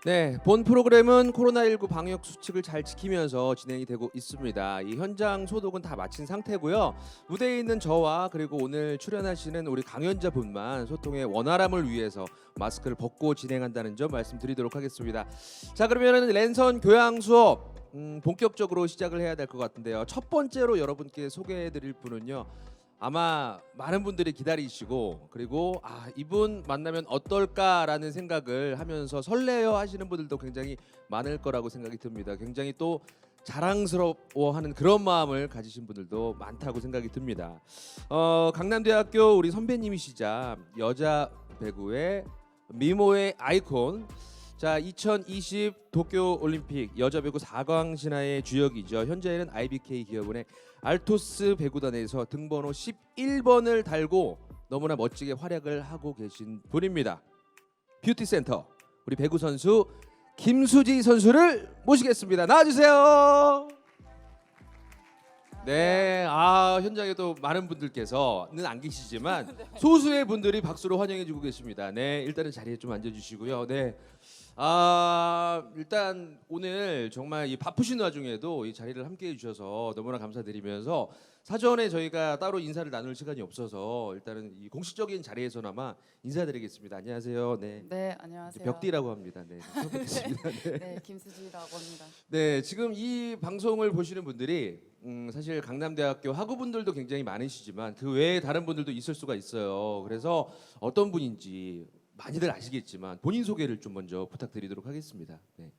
네, 본 프로그램은 코로나19 방역 수칙을 잘 지키면서 진행이 되고 있습니다. 이 현장 소독은 다 마친 상태고요. 무대에 있는 저와 그리고 오늘 출연하시는 우리 강연자분만 소통의 원활함을 위해서 마스크를 벗고 진행한다는 점 말씀드리도록 하겠습니다. 자, 그러면은 랜선 교양 수업 본격적으로 시작을 해야 될 것 같은데요. 첫 번째로 여러분께 소개해드릴 분은요. 아마 많은 분들이 기다리시고 그리고 이분 만나면 어떨까라는 생각을 하면서 설레어 하시는 분들도 굉장히 많을 거라고 생각이 듭니다. 굉장히 또 자랑스러워하는 그런 마음을 가지신 분들도 많다고 생각이 듭니다. 강남대학교 우리 선배님이시자 여자 배구의 미모의 아이콘. 자, 2020 도쿄 올림픽 여자 배구 4강 신화의 주역이죠. 현재는 IBK 기업은의 알토스 배구단에서 등번호 11번을 달고 너무나 멋지게 활약을 하고 계신 분입니다. 뷰티센터 우리 배구 선수 김수지 선수를 모시겠습니다. 나와주세요. 네, 현장에도 많은 분들께서는 안 계시지만 소수의 분들이 박수로 환영해주고 계십니다. 네, 일단은 자리에 좀 앉아주시고요. 네, 일단 오늘 정말 이 바쁘신 와중에도 이 자리를 함께해 주셔서 너무나 감사드리면서 사전에 저희가 따로 인사를 나눌 시간이 없어서 일단은 이 공식적인 자리에서나마 인사드리겠습니다. 안녕하세요. 네. 네, 안녕하세요. 벽디라고 합니다. 네, 처음 뵙겠습니다. 네. 네, 김수지라고 합니다. 네, 지금 이 방송을 보시는 분들이 사실 강남대학교 학우분들도 굉장히 많으시지만 그 외에 다른 분들도 있을 수가 있어요. 그래서 어떤 분인지 많이들 아시겠지만 본인 소개를 좀 먼저 부탁드리도록 하겠습니다. 네.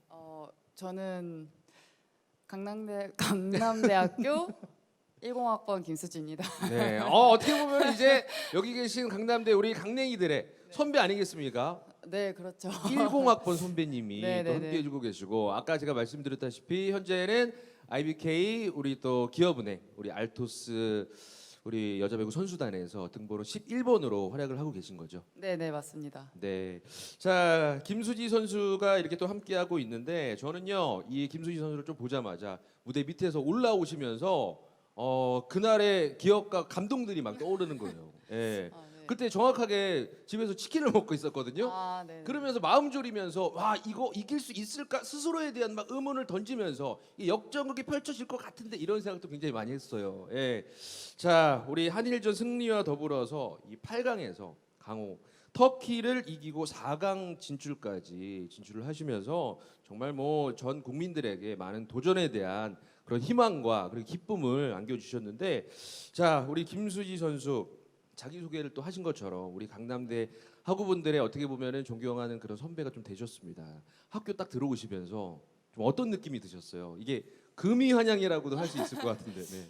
저는 강남대학교 10학번 김수지입니다. 네. 어떻게 보면 이제 여기 계신 강남대 우리 강냉이들의 선배 아니겠습니까? 네, 그렇죠. 10학번 선배님이 네, 또 네, 함께 네. 해주고 계시고 아까 제가 말씀드렸다시피 현재는 IBK 우리 또 기업은행 우리 알토스 우리 여자 배구 선수단에서 등번호 11번으로 활약을 하고 계신 거죠. 네, 네, 맞습니다. 네. 자, 김수지 선수가 이렇게 또 함께 하고 있는데 저는요 이 김수지 선수를 좀 보자마자 무대 밑에서 올라오시면서 그날의 기억과 감동들이 막 떠오르는 거예요. 예. 네. 그때 정확하게 집에서 치킨을 먹고 있었거든요. 네. 그러면서 마음 졸이면서 와 이거 이길 수 있을까 스스로에 대한 막 의문을 던지면서 이 역전극이 펼쳐질 것 같은데 이런 생각도 굉장히 많이 했어요. 예. 자, 우리 한일전 승리와 더불어서 이 8강에서 강호 터키를 이기고 4강 진출까지 진출을 하시면서 정말 뭐 전 국민들에게 많은 도전에 대한 그런 희망과 그리고 기쁨을 안겨주셨는데 자, 우리 김수지 선수 자기 소개를 또 하신 것처럼 우리 강남대 학우분들의 어떻게 보면은 존경하는 그런 선배가 좀 되셨습니다. 학교 딱 들어오시면서 좀 어떤 느낌이 드셨어요? 이게 금이 환영이라고도 할 수 있을 것 같은데. 네.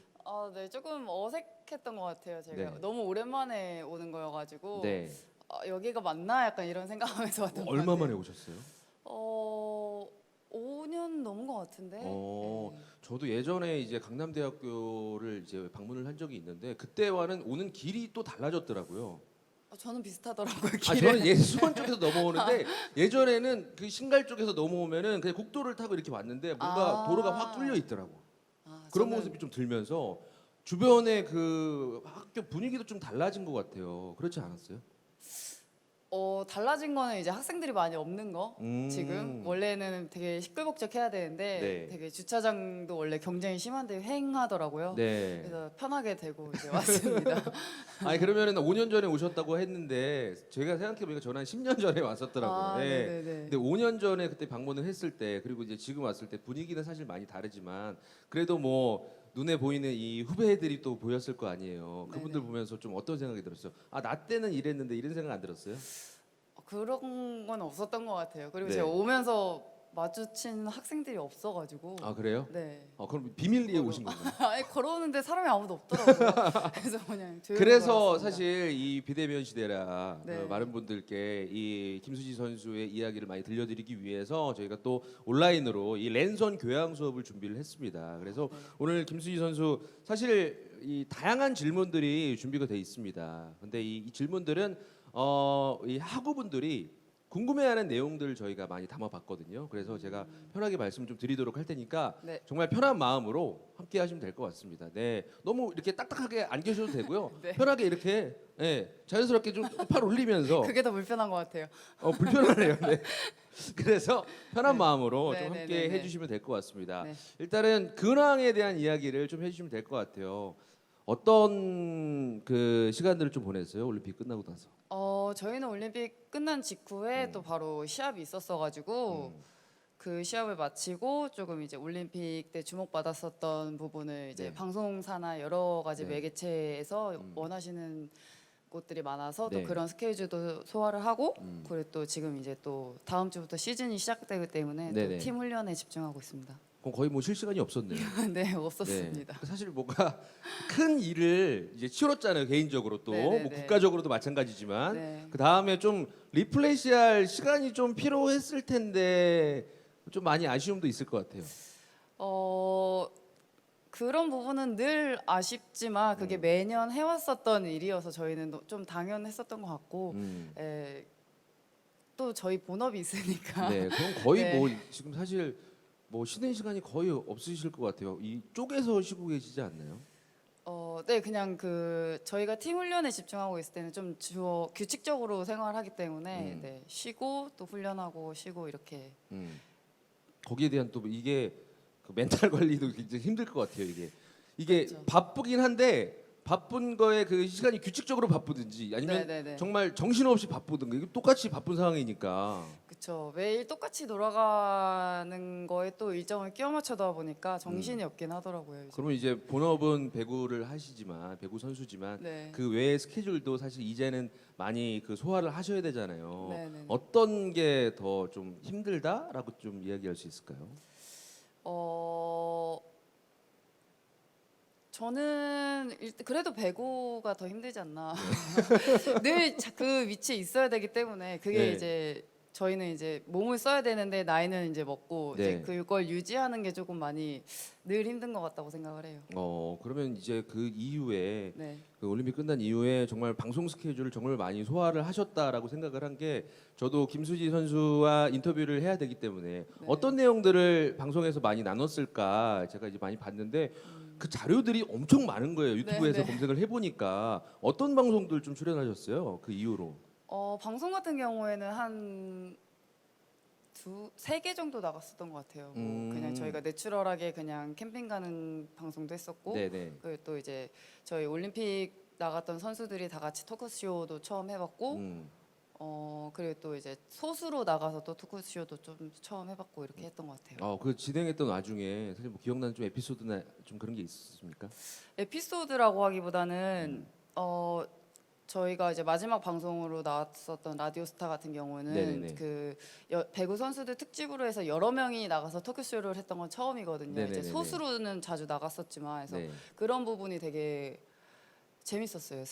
네, 조금 어색했던 것 같아요. 제가 네. 너무 오랜만에 오는 거여가지고 네. 여기가 맞나 약간 이런 생각하면서 왔던 것 얼마 같아요. 만에 오셨어요? 5년 넘은 것 같은데. 네. 저도 예전에 이제 강남대학교를 이제 방문을 한 적이 있는데 그때와는 오는 길이 또 달라졌더라고요. 저는 비슷하더라고요. 저는 수원 쪽에서 넘어오는데 예전에는 그 신갈 쪽에서 넘어오면은 그냥 국도를 타고 이렇게 왔는데 뭔가 도로가 확 뚫려 있더라고. 그런 저는 모습이 좀 들면서 주변의 그 학교 분위기도 좀 달라진 것 같아요. 그렇지 않았어요? 달라진 거는 이제 학생들이 많이 없는 거. 지금 원래는 되게 시끌벅적해야 되는데 네. 되게 주차장도 원래 경쟁이 심한데 횡하더라고요. 네. 그래서 편하게 되고 이제 왔습니다. 아니 그러면은 5년 전에 오셨다고 했는데 제가 생각해 보니까 저는 한 10년 전에 왔었더라고요. 네. 네네네. 근데 5년 전에 그때 방문을 했을 때 그리고 이제 지금 왔을 때 분위기는 사실 많이 다르지만 그래도 뭐 눈에 보이는 이 후배들이 또 보였을 거 아니에요. 그분들 네네. 보면서 좀 어떤 생각이 들었어요? 나 때는 이랬는데 이런 생각 안 들었어요? 그런 건 없었던 것 같아요. 그리고 네. 제가 오면서 마주친 학생들이 없어가지고. 그래요? 네. 그럼 비밀리에 오신 건가요? 아니 걸어오는데 사람이 아무도 없더라고요. 그래서 그냥 조용히 그래서 걸었습니다. 사실 이 비대면 시대라 네. 많은 분들께 이 김수지 선수의 이야기를 많이 들려드리기 위해서 저희가 또 온라인으로 이 랜선 교양 수업을 준비를 했습니다. 그래서 네. 오늘 김수지 선수 사실 이 다양한 질문들이 준비가 돼 있습니다. 근데 이 질문들은 이 학우분들이 궁금해하는 내용들 저희가 많이 담아봤거든요. 그래서 제가 편하게 말씀 좀 드리도록 할 테니까 네. 정말 편한 마음으로 함께 하시면 될 것 같습니다. 네, 너무 이렇게 딱딱하게 안 계셔도 되고요. 네. 편하게 이렇게 자연스럽게 좀 팔 올리면서 그게 더 불편한 것 같아요. 불편하네요. 네. 그래서 편한 네. 마음으로 네, 좀 네, 함께 네, 네. 해주시면 될 것 같습니다. 네. 일단은 근황에 대한 이야기를 좀 해주시면 될 것 같아요. 어떤 그 시간들을 좀 보냈어요? 올림픽 끝나고 나서. 저희는 올림픽 끝난 직후에 또 바로 시합이 있었어가지고 그 시합을 마치고 조금 이제 올림픽 때 주목받았었던 부분을 이제 네. 방송사나 여러 가지 네. 매개체에서 원하시는 곳들이 많아서 네. 또 그런 스케줄도 소화를 하고 그리고 또 지금 이제 또 다음 주부터 시즌이 시작되기 때문에 네네. 또 팀 훈련에 집중하고 있습니다. 그럼 거의 뭐 쉴 시간이 없었네요. 네, 없었습니다. 네. 사실 뭔가 큰 일을 이제 치렀잖아요. 개인적으로 또 네네네. 뭐 국가적으로도 마찬가지지만 네. 그 다음에 좀 리플레이시할 시간이 좀 필요했을 텐데 좀 많이 아쉬움도 있을 것 같아요. 그런 부분은 늘 아쉽지만 그게 매년 해왔었던 일이어서 저희는 좀 당연했었던 것 같고 또 저희 본업이 있으니까 네, 그럼 거의 네. 뭐 지금 사실 뭐 쉬는 시간이 거의 없으실 것 같아요. 이 쪼개서 쉬고 계시지 않나요? 네, 그냥 그 저희가 팀 훈련에 집중하고 있을 때는 좀 주로 규칙적으로 생활하기 때문에 네, 쉬고 또 훈련하고 쉬고 이렇게. 거기에 대한 또 이게 그 멘탈 관리도 굉장히 힘들 것 같아요. 이게 그렇죠. 바쁘긴 한데 바쁜 거에 그 시간이 규칙적으로 바쁘든지 아니면 네네네. 정말 정신없이 바쁘든가 이게 똑같이 바쁜 상황이니까. 그렇죠. 매일 똑같이 돌아가는 거에 또 일정을 끼워 맞춰다 보니까 정신이 없긴 하더라고요. 요즘. 그러면 이제 본업은 배구를 하시지만 배구 선수지만 네. 그 외의 스케줄도 사실 이제는 많이 그 소화를 하셔야 되잖아요. 네네네. 어떤 게 더 좀 힘들다라고 좀 이야기할 수 있을까요? 저는 그래도 배구가 더 힘들지 않나. 늘 그 위치에 있어야 되기 때문에 그게 네. 이제 저희는 이제 몸을 써야 되는데 나이는 이제 먹고 네. 이제 그걸 유지하는 게 조금 많이 늘 힘든 것 같다고 생각을 해요. 그러면 이제 그 이후에 네. 그 올림픽 끝난 이후에 정말 방송 스케줄을 정말 많이 소화를 하셨다라고 생각을 한 게 저도 김수지 선수와 인터뷰를 해야 되기 때문에 네. 어떤 내용들을 방송에서 많이 나눴을까 제가 이제 많이 봤는데 그 자료들이 엄청 많은 거예요. 유튜브에서 네, 네. 검색을 해보니까 어떤 방송들 좀 출연하셨어요? 그 이후로. 방송 같은 경우에는 한 세 개 정도 나갔었던 것 같아요. 뭐 그냥 저희가 내추럴하게 그냥 캠핑 가는 방송도 했었고, 네네. 그리고 또 이제 저희 올림픽 나갔던 선수들이 다 같이 토크쇼도 처음 해봤고, 그리고 또 이제 소수로 나가서 또 토크쇼도 좀 처음 해봤고 이렇게 했던 것 같아요. 그 진행했던 와중에 사실 뭐 기억나는 좀 에피소드나 좀 그런 게 있습니까? 에피소드라고 하기보다는 저희가 이제 마지막 방송으로 나왔었던 라디오스타 같은 경우는 네네네. 그 배구 선수들 특집으로 해서 여러 명이 나가서 토크쇼를 했던 건 처음이거든요. 네네네네. 이제 소수로는 자주 나갔었지만 그래서 네. 그런 부분이 되게 재밌었어요.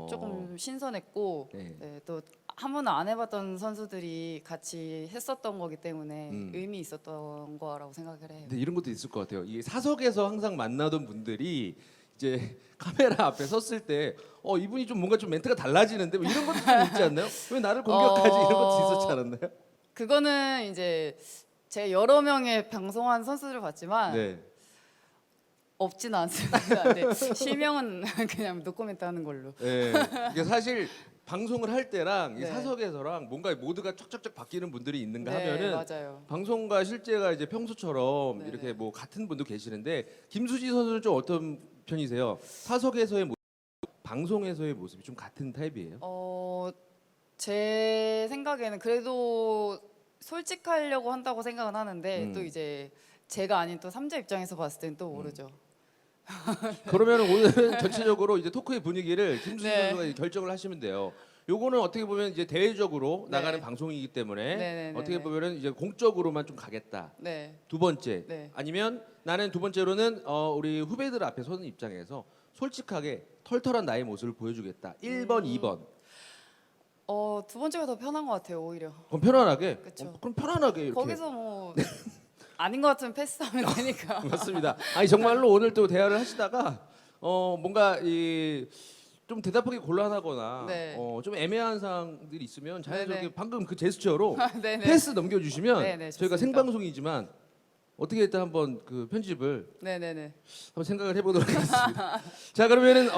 조금 신선했고 네. 또 한 번도 안 해봤던 선수들이 같이 했었던 거기 때문에 의미 있었던 거라고 생각을 해요. 근데 이런 것도 있을 것 같아요. 이게 사석에서 항상 만나던 분들이 이제 카메라 앞에 섰을 때 이분이 좀 뭔가 좀 멘트가 달라지는데 뭐 이런 것도 좀 있지 않나요? 왜 나를 공격하지 이런 것도 있었지 않았나요? 그거는 이제 제가 여러 명의 방송한 선수들을 봤지만 네. 없지는 않습니다. 네, 실명은 그냥 노코멘트 하는 걸로. 네. 이게 사실 방송을 할 때랑 이 네. 사석에서랑 뭔가 모두가 쫙쫙쫙 바뀌는 분들이 있는가 네, 하면은 맞아요. 방송과 실제가 이제 평소처럼 네네. 이렇게 뭐 같은 분도 계시는데 김수지 선수는 좀 어떤 편이세요? 사석에서의 모습, 방송에서의 모습이 좀 같은 타입이에요? 제 생각에는 그래도 솔직하려고 한다고 생각은 하는데 또 이제 제가 아닌 또 삼자 입장에서 봤을 때는 또 모르죠. 그러면 오늘은 전체적으로 이제 토크의 분위기를 김수지 네. 선수가 결정을 하시면 돼요. 요거는 어떻게 보면 이제 대외적으로 네. 나가는 방송이기 때문에 네네네네. 어떻게 보면은 이제 공적으로만 좀 가겠다. 네. 두 번째 네. 아니면 나는 두 번째로는 우리 후배들 앞에 서는 입장에서 솔직하게 털털한 나의 모습을 보여주겠다. 1번, 2번. 두 번째가 더 편한 것 같아요, 오히려. 그럼 편안하게. 그쵸. 그럼 편안하게 이렇게. 거기서 뭐 아닌 것 같으면 패스하면 되니까. 맞습니다. 아니 정말로 오늘 또 대화를 하시다가 뭔가 좀 대답하기 곤란하거나 네. 좀 애매한 사항들이 있으면 자연스럽게 네네. 방금 그 제스처로 네네. 패스 넘겨주시면 네네, 저희가 좋습니다. 생방송이지만 어떻게 일단 한번 그 편집을 네네네. 한번 생각을 해보도록 하겠습니다. 자 그러면은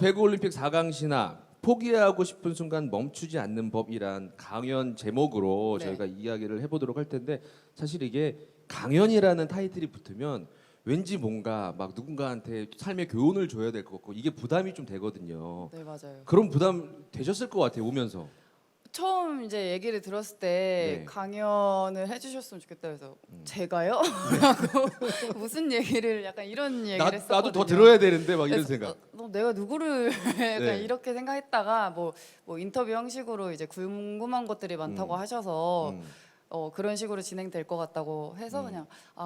배구 올림픽 4강 신화 포기하고 싶은 순간 멈추지 않는 법이란 강연 제목으로 네. 저희가 이야기를 해보도록 할 텐데 사실 이게 강연이라는 타이틀이 붙으면 왠지 뭔가 막 누군가한테 삶의 교훈을 줘야 될 것 같고 이게 부담이 좀 되거든요. 네, 맞아요. 그런 부담 되셨을 것 같아요 오면서. 처음 이제 얘기를 들었을 때 네. 강연을 해주셨으면 좋겠다 해서 제가요? 라고 무슨 얘기를 약간 이런 얘기를 했었거든요. 나도 더 들어야 되는데 막 이런 그래서 생각. 내가 누구를 약간 네. 이렇게 생각했다가 뭐 인터뷰 형식으로 이제 궁금한 것들이 많다고 하셔서 음. 그런 식으로 진행될 것 같다고 해서 그냥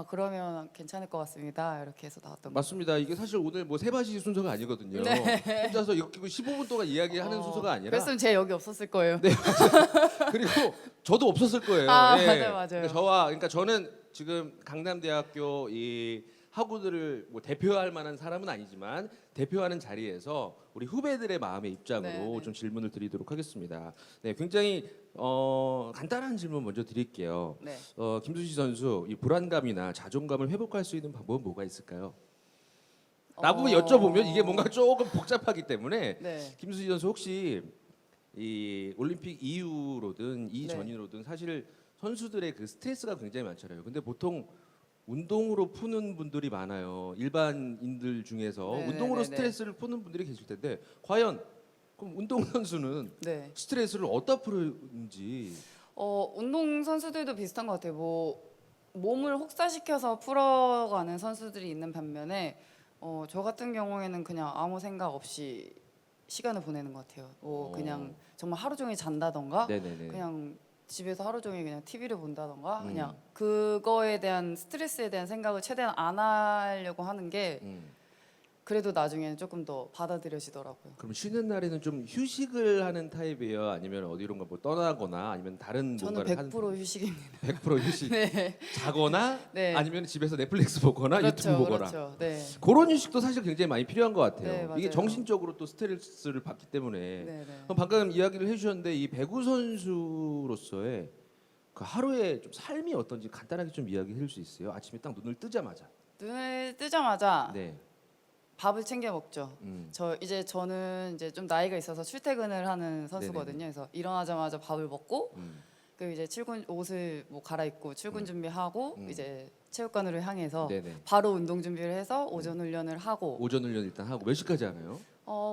그러면 괜찮을 것 같습니다 이렇게 해서 나왔던 거. 맞습니다. 이게 사실 오늘 뭐 세바시 순서가 아니거든요. 네. 혼자서 이렇게 15분 동안 이야기하는 순서가 아니라. 그랬으면 제 여기 없었을 거예요. 네. 그리고 저도 없었을 거예요. 예. 맞아요. 그러니까 저는 지금 강남대학교 이 학우들을 뭐 대표할 만한 사람은 아니지만 대표하는 자리에서 우리 후배들의 마음의 입장으로 네. 좀 질문을 드리도록 하겠습니다. 네, 굉장히 간단한 질문 먼저 드릴게요. 네. 김수지 선수 이 불안감이나 자존감을 회복할 수 있는 방법은 뭐가 있을까요? 나보고 여쭤보면 이게 뭔가 조금 복잡하기 때문에 네. 김수지 선수 혹시 이 올림픽 이후로든 이전이로든 사실 선수들의 그 스트레스가 굉장히 많잖아요. 근데 보통 운동으로 푸는 분들이 많아요. 일반인들 중에서 네, 운동으로 네, 네, 스트레스를 푸는 분들이 계실 텐데 과연 그럼 운동 선수는 네. 스트레스를 어디다 푸는지. 운동 선수들도 비슷한 것 같아요. 뭐 몸을 혹사시켜서 풀어가는 선수들이 있는 반면에 저 같은 경우에는 그냥 아무 생각 없이 시간을 보내는 것 같아요. 그냥 정말 하루 종일 잔다던가 네네네. 그냥 집에서 하루 종일 그냥 TV를 본다던가 그냥 그거에 대한 스트레스에 대한 생각을 최대한 안 하려고 하는 게 그래도 나중에는 조금 더 받아들여지더라고요. 그럼 쉬는 날에는 좀 휴식을 하는 타입이에요? 아니면 어디론가 뭐 떠나거나 아니면 다른 저는 뭔가를 하는 100% 휴식입니다. 100% 휴식. 네. 자거나 네. 아니면 집에서 넷플릭스 보거나 유튜브 보거나. 그렇죠. 네. 그런 휴식도 사실 굉장히 많이 필요한 것 같아요. 네, 맞아요. 이게 정신적으로 또 스트레스를 받기 때문에. 네. 그럼 방금 이야기를 해주셨는데 이 배구 선수로서의 그 하루의 좀 삶이 어떤지 간단하게 좀 이야기해 줄 수 있어요? 아침에 딱 눈을 뜨자마자. 눈을 뜨자마자 네. 밥을 챙겨 먹죠. 음. 저는 이제 좀 나이가 있어서 출퇴근을 하는 선수거든요. 네네네. 그래서 일어나자마자 밥을 먹고 음. 그 이제 출근 옷을 뭐 갈아입고 출근 준비하고 음. 이제 체육관으로 향해서 네네. 바로 운동 준비를 해서 오전 훈련을 하고 오전 훈련 일단 하고 몇 시까지 하나요?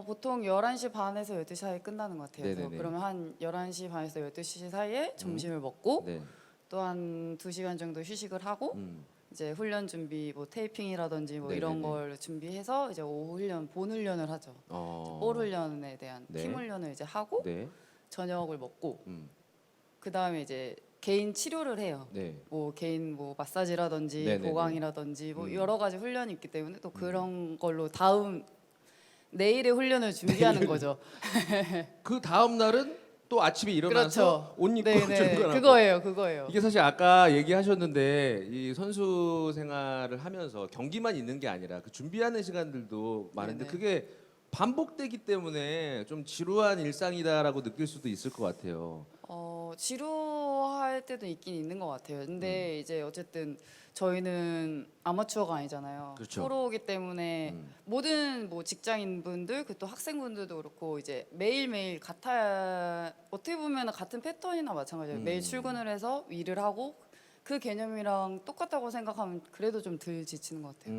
보통 11시 반에서 12시 사이에 끝나는 것 같아요. 그래서 네네네. 그러면 한 11시 반에서 12시 사이에 점심을 먹고 네. 또 한 2시간 정도 휴식을 하고 음. 이제 훈련 준비 뭐 테이핑이라든지 뭐 이런 네네네. 걸 준비해서 이제 오후 훈련 본 훈련을 하죠. 볼 훈련에 대한 네. 팀 훈련을 이제 하고 네. 저녁을 먹고 음. 그 다음에 이제 개인 치료를 해요. 네. 뭐 개인 뭐 마사지라든지 네네네. 보강이라든지 뭐 음. 여러 가지 훈련이 있기 때문에 또 그런 걸로 다음 내일의 훈련을 준비하는 거죠. 그 다음 날은 또 아침에 일어나서 그렇죠. 옷 입고 네네. 출근하고. 그거예요. 이게 사실 아까 얘기하셨는데 이 선수 생활을 하면서 경기만 있는 게 아니라 그 준비하는 시간들도 많은데 네네. 그게 반복되기 때문에 좀 지루한 일상이다라고 느낄 수도 있을 것 같아요. 지루할 때도 있긴 있는 것 같아요. 근데 이제 어쨌든 저희는 아마추어가 아니잖아요. 그렇죠. 프로이기 때문에 모든 뭐 직장인분들, 그 또 학생분들도 그렇고 이제 매일매일 어떻게 보면 같은 패턴이나 마찬가지예요. 매일 출근을 해서 일을 하고 그 개념이랑 똑같다고 생각하면 그래도 좀 덜 지치는 것 같아요.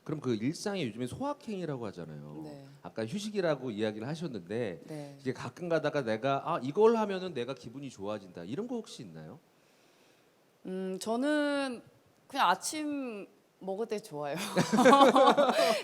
그럼 그 일상이 요즘에 소확행이라고 하잖아요. 네. 아까 휴식이라고 이야기를 하셨는데 네. 이게 가끔 가다가 내가 이걸 하면은 내가 기분이 좋아진다 이런 거 혹시 있나요? 저는 그냥 아침 먹을 때 좋아요.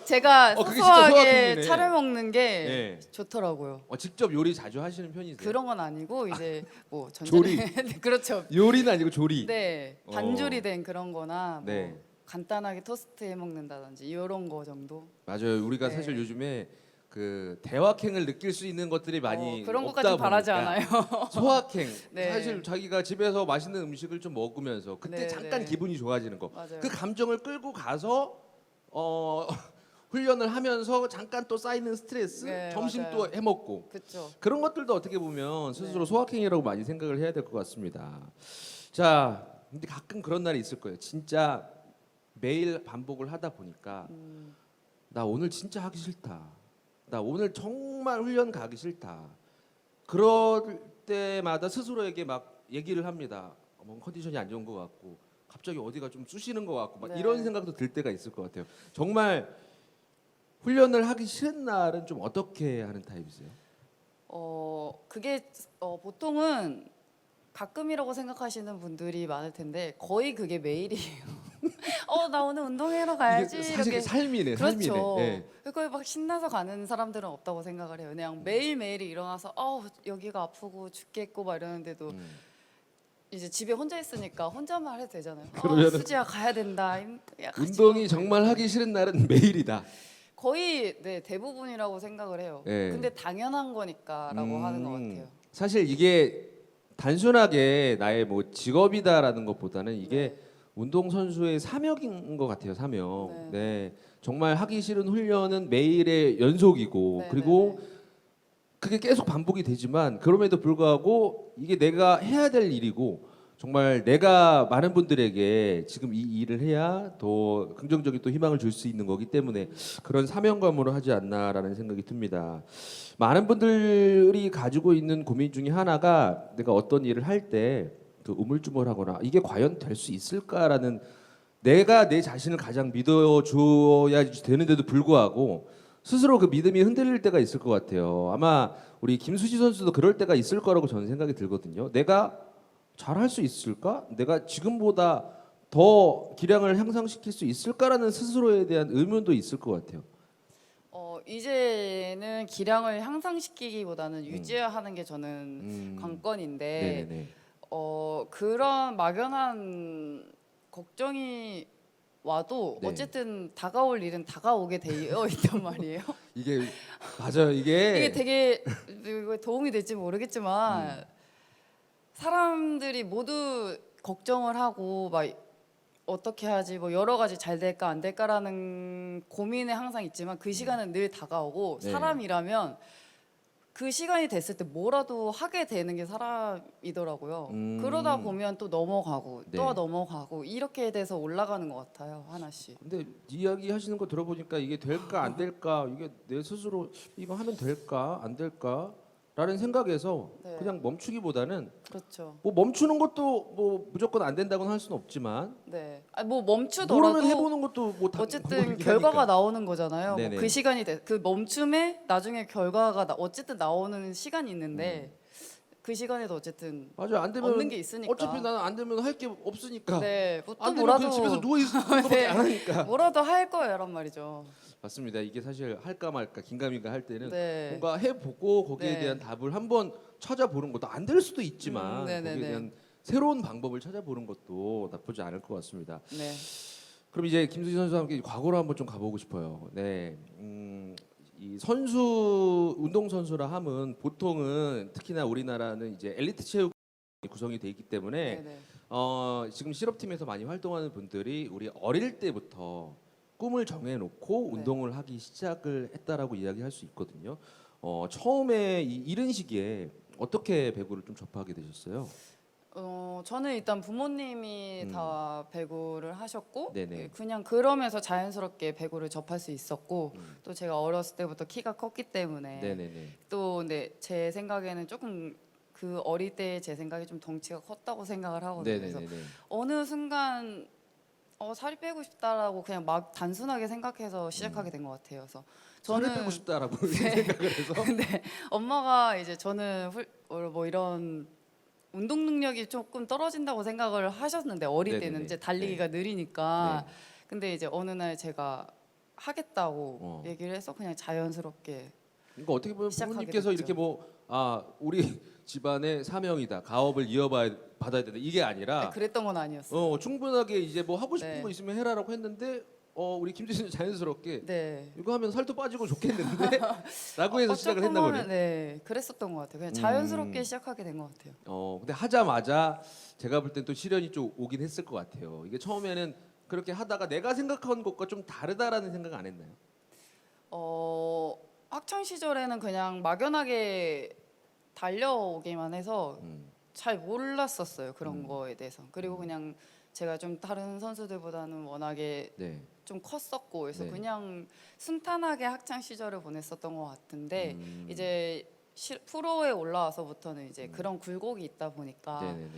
제가 그게 진짜 소소하게 소확행이네. 차려 먹는 게 네. 좋더라고요. 직접 요리 자주 하시는 편이세요? 그런 건 아니고 이제 뭐 조리. 네, 그렇죠. 요리는 아니고 조리. 네, 반조리된 그런 거나 뭐 네. 간단하게 토스트 해 먹는다든지 이런 거 정도. 맞아요. 우리가 네. 사실 요즘에 그 대확행을 느낄 수 있는 것들이 많이 그런 없다 것까지 바라지 보니까 않아요. 소확행. 네. 사실 자기가 집에서 맛있는 음식을 좀 먹으면서 그때 네, 잠깐 네. 기분이 좋아지는 거. 맞아요. 그 감정을 끌고 가서 훈련을 하면서 잠깐 또 쌓이는 스트레스, 네, 점심 맞아요. 또 해먹고 그렇죠. 그런 것들도 어떻게 보면 스스로 네. 소확행이라고 많이 생각을 해야 될 것 같습니다. 자, 근데 가끔 그런 날이 있을 거예요. 진짜 매일 반복을 하다 보니까 나 오늘 진짜 하기 싫다. 나 오늘 정말 훈련 가기 싫다. 그럴 때마다 스스로에게 막 얘기를 합니다. 뭔 컨디션이 안 좋은 것 같고 갑자기 어디가 좀 쑤시는 것 같고 막 네. 이런 생각도 들 때가 있을 것 같아요. 정말 훈련을 하기 싫은 날은 좀 어떻게 하는 타입이세요? 그게 보통은 가끔이라고 생각하시는 분들이 많을 텐데 거의 그게 매일이에요. 나 오늘 운동하러 가야지. 이게 사실 이렇게. 삶이네, 그렇죠. 삶이네. 예. 거의 막 신나서 가는 사람들은 없다고 생각을 해요. 그냥 매일매일 일어나서 여기가 아프고 죽겠고 막 이러는데도 이제 집에 혼자 있으니까 혼자만 해도 되잖아요. 그러면은 수지야 가야 된다. 야, 같이 운동이 가. 정말 하기 싫은 날은 매일이다. 거의 네 대부분이라고 생각을 해요. 예. 근데 당연한 거니까라고 하는 것 같아요. 사실 이게 단순하게 나의 뭐 직업이다라는 것보다는 이게 네. 운동 선수의 사명인 것 같아요. 사명. 네. 네. 정말 하기 싫은 훈련은 매일의 연속이고 네, 그리고 네, 네. 그게 계속 반복이 되지만 그럼에도 불구하고 이게 내가 해야 될 일이고 정말 내가 많은 분들에게 지금 이 일을 해야 더 긍정적인 또 희망을 줄 수 있는 거기 때문에 그런 사명감으로 하지 않나라는 생각이 듭니다. 많은 분들이 가지고 있는 고민 중에 하나가 내가 어떤 일을 할 때 그 우물쭈물하거나 이게 과연 될 수 있을까라는 내가 내 자신을 가장 믿어줘야 되는데도 불구하고 스스로 그 믿음이 흔들릴 때가 있을 것 같아요. 아마 우리 김수지 선수도 그럴 때가 있을 거라고 저는 생각이 들거든요. 내가 잘할 수 있을까? 내가 지금보다 더 기량을 향상시킬 수 있을까라는 스스로에 대한 의문도 있을 것 같아요. 이제는 기량을 향상시키기보다는 유지하는 게 저는 관건인데 네네네. 그런 막연한 걱정이 와도 네. 어쨌든 다가올 일은 다가오게 되어 있단 말이에요. 이게 맞아요. 이게 되게 이거 도움이 될지 모르겠지만 사람들이 모두 걱정을 하고 막 어떻게 하지 뭐 여러 가지 잘 될까 안 될까라는 고민에 항상 있지만 그 시간은 늘 다가오고 네. 사람이라면 그 시간이 됐을 때 뭐라도 하게 되는 게 사람이더라고요. 그러다 보면 또 넘어가고 네. 또 넘어가고 이렇게 돼서 올라가는 것 같아요 하나씩. 근데 이야기 하시는 거 들어보니까 이게 될까 안 될까 이게 내 스스로 이거 하면 될까 안 될까라는 생각에서 네. 그냥 멈추기보다는 그렇죠. 뭐 멈추는 것도 뭐 무조건 안 된다고는 할 수는 없지만 네. 뭐 멈추더라도 모르면 해보는 것도 뭐 어쨌든 결과가 나오는 거잖아요. 네네. 뭐 그 시간이 그 멈춤에 나중에 결과가 어쨌든 나오는 시간이 있는데 그 시간에도 어쨌든 맞아 안 되면 얻는 게 있으니까. 어차피 나는 안 되면 할 게 없으니까 네, 뭐또 안 되면 뭐라도 그냥 집에서 누워 있는 것밖에 네. 안 하니까 뭐라도 할 거예요란 말이죠. 맞습니다. 이게 사실 할까 말까 긴가민가 할 때는 네. 뭔가 해보고 거기에 네. 대한 답을 한번 찾아보는 것도 안 될 수도 있지만 네네네. 거기에 대한 새로운 방법을 찾아보는 것도 나쁘지 않을 것 같습니다. 네. 그럼 이제 김수지 선수와 함께 과거로 한번 좀 가보고 싶어요. 네, 이 선수 운동 선수라 함은 보통은 특히나 우리나라는 이제 엘리트 체육이 구성이 돼 있기 때문에 네네. 지금 실업팀에서 많이 활동하는 분들이 우리 어릴 때부터 꿈을 정해놓고 네. 운동을 하기 시작을 했다라고 이야기할 수 있거든요. 처음에 이른 시기에 어떻게 배구를 좀 접하게 되셨어요? 저는 일단 부모님이 다 배구를 하셨고 네네. 그냥 그러면서 자연스럽게 배구를 접할 수 있었고 또 제가 어렸을 때부터 키가 컸기 때문에 네네네. 또 근데 제 생각에는 조금 그 어릴 때 제 생각에 좀 덩치가 컸다고 생각을 하거든요. 그래서 네네네. 어느 순간 살이 빼고 싶다라고 그냥 막 단순하게 생각해서 시작하게 된 것 같아요. 그래서 살을 빼고 싶다라고 생각을 해서. 근데 엄마가 이제 저는 뭐 이런 운동 능력이 조금 떨어진다고 생각을 하셨는데 어릴 네네네. 때는 이제 달리기가 네. 느리니까 네. 근데 이제 어느 날 제가 하겠다고 얘기를 해서 그냥 자연스럽게 그러니까 어떻게 보면 시작하게 부모님께서 됐죠. 이렇게 뭐 우리 집안의 사명이다 가업을 받아야 된다 이게 아니라 그랬던 건 아니었어요. 충분하게 이제 뭐 하고 싶은 네. 거 있으면 해라라고 했는데 우리 김지수는 자연스럽게 네. 이거 하면 살도 빠지고 좋겠는데 라고 해서 시작을 했나 보네. 네, 그랬었던 것 같아요. 그냥 자연스럽게 시작하게 된 것 같아요. 근데 하자마자 제가 볼 땐 또 시련이 좀 오긴 했을 것 같아요. 이게 처음에는 그렇게 하다가 내가 생각한 것과 좀 다르다라는 생각 안 했나요? 학창 시절에는 그냥 막연하게 달려오기만 해서 잘 몰랐었어요. 그런 거에 대해서. 그리고 그냥 제가 좀 다른 선수들보다는 워낙에 네. 좀 컸었고 그래서 네. 그냥 순탄하게 학창 시절을 보냈었던 것 같은데 음. 이제 프로에 올라와서부터는 이제 그런 굴곡이 있다 보니까 네네네.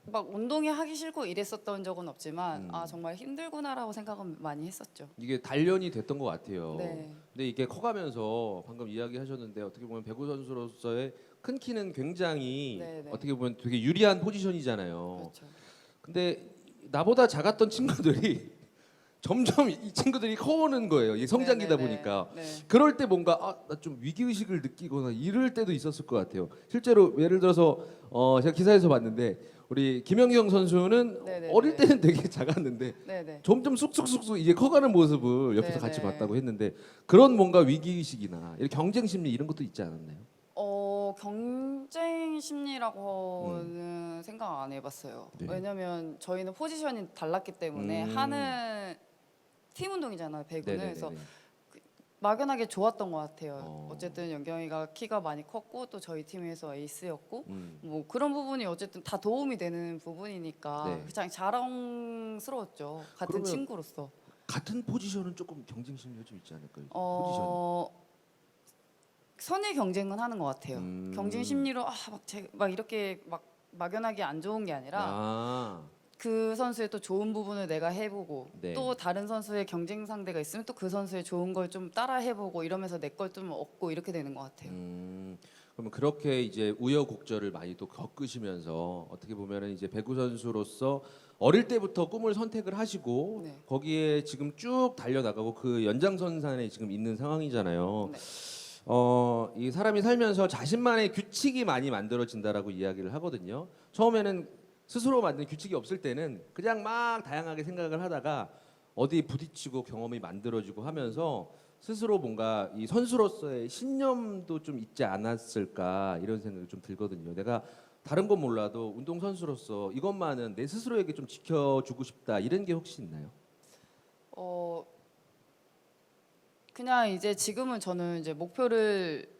막 운동이 하기 싫고 이랬었던 적은 없지만 아 정말 힘들구나라고 생각은 많이 했었죠. 이게 단련이 됐던 것 같아요. 네. 근데 이게 커가면서 방금 이야기하셨는데 어떻게 보면 배구 선수로서의 큰 키는 굉장히 네네. 어떻게 보면 되게 유리한 포지션이잖아요. 그렇죠. 근데 나보다 작았던 친구들이 점점 이 친구들이 커오는 거예요. 이게 성장기다 네네네. 보니까. 네. 그럴 때 뭔가 나 좀 위기 의식을 느끼거나 이럴 때도 있었을 것 같아요. 실제로 예를 들어서 제가 기사에서 봤는데 우리 김연경 선수는 네네네. 어릴 때는 되게 작았는데 네네. 점점 쑥쑥쑥쑥 이제 커가는 모습을 옆에서 같이 네네. 봤다고 했는데 그런 뭔가 위기 의식이나 이런 경쟁 심리 이런 것도 있지 않았나요? 경쟁 심리라고는 생각 안 해봤어요. 네. 왜냐면 저희는 포지션이 달랐기 때문에 하는 팀 운동이잖아요, 배구는. 그래서 네네네네. 막연하게 좋았던 것 같아요. 어. 어쨌든 연경이가 키가 많이 컸고 또 저희 팀에서 에이스였고 음. 뭐 그런 부분이 어쨌든 다 도움이 되는 부분이니까 네. 그냥 자랑스러웠죠. 같은 그러면 친구로서. 같은 포지션은 조금 경쟁 심리가 좀 있지 않을까요? 포지션이. 선의 경쟁은 하는 것 같아요. 음. 경쟁 심리로 막 이렇게 막 막연하게 안 좋은 게 아니라 아. 그 선수의 또 좋은 부분을 내가 해보고 네. 또 다른 선수의 경쟁 상대가 있으면 또 그 선수의 좋은 걸 좀 따라 해보고 이러면서 내 걸 좀 얻고 이렇게 되는 것 같아요. 그러면 그렇게 이제 우여곡절을 많이 또 겪으시면서 어떻게 보면은 이제 배구 선수로서 어릴 때부터 꿈을 선택을 하시고 네. 거기에 지금 쭉 달려나가고 그 연장선상에 지금 있는 상황이잖아요. 네. 이 사람이 살면서 자신만의 규칙이 많이 만들어진다라고 이야기를 하거든요. 처음에는 스스로 만든 규칙이 없을 때는 그냥 막 다양하게 생각을 하다가 어디 부딪히고 경험이 만들어지고 하면서 스스로 뭔가 이 선수로서의 신념도 좀 있지 않았을까 이런 생각이 좀 들거든요. 내가 다른 건 몰라도 운동 선수로서 이것만은 내 스스로에게 좀 지켜주고 싶다 이런 게 혹시 있나요? 어 그냥 이제 지금은 저는 이제 목표를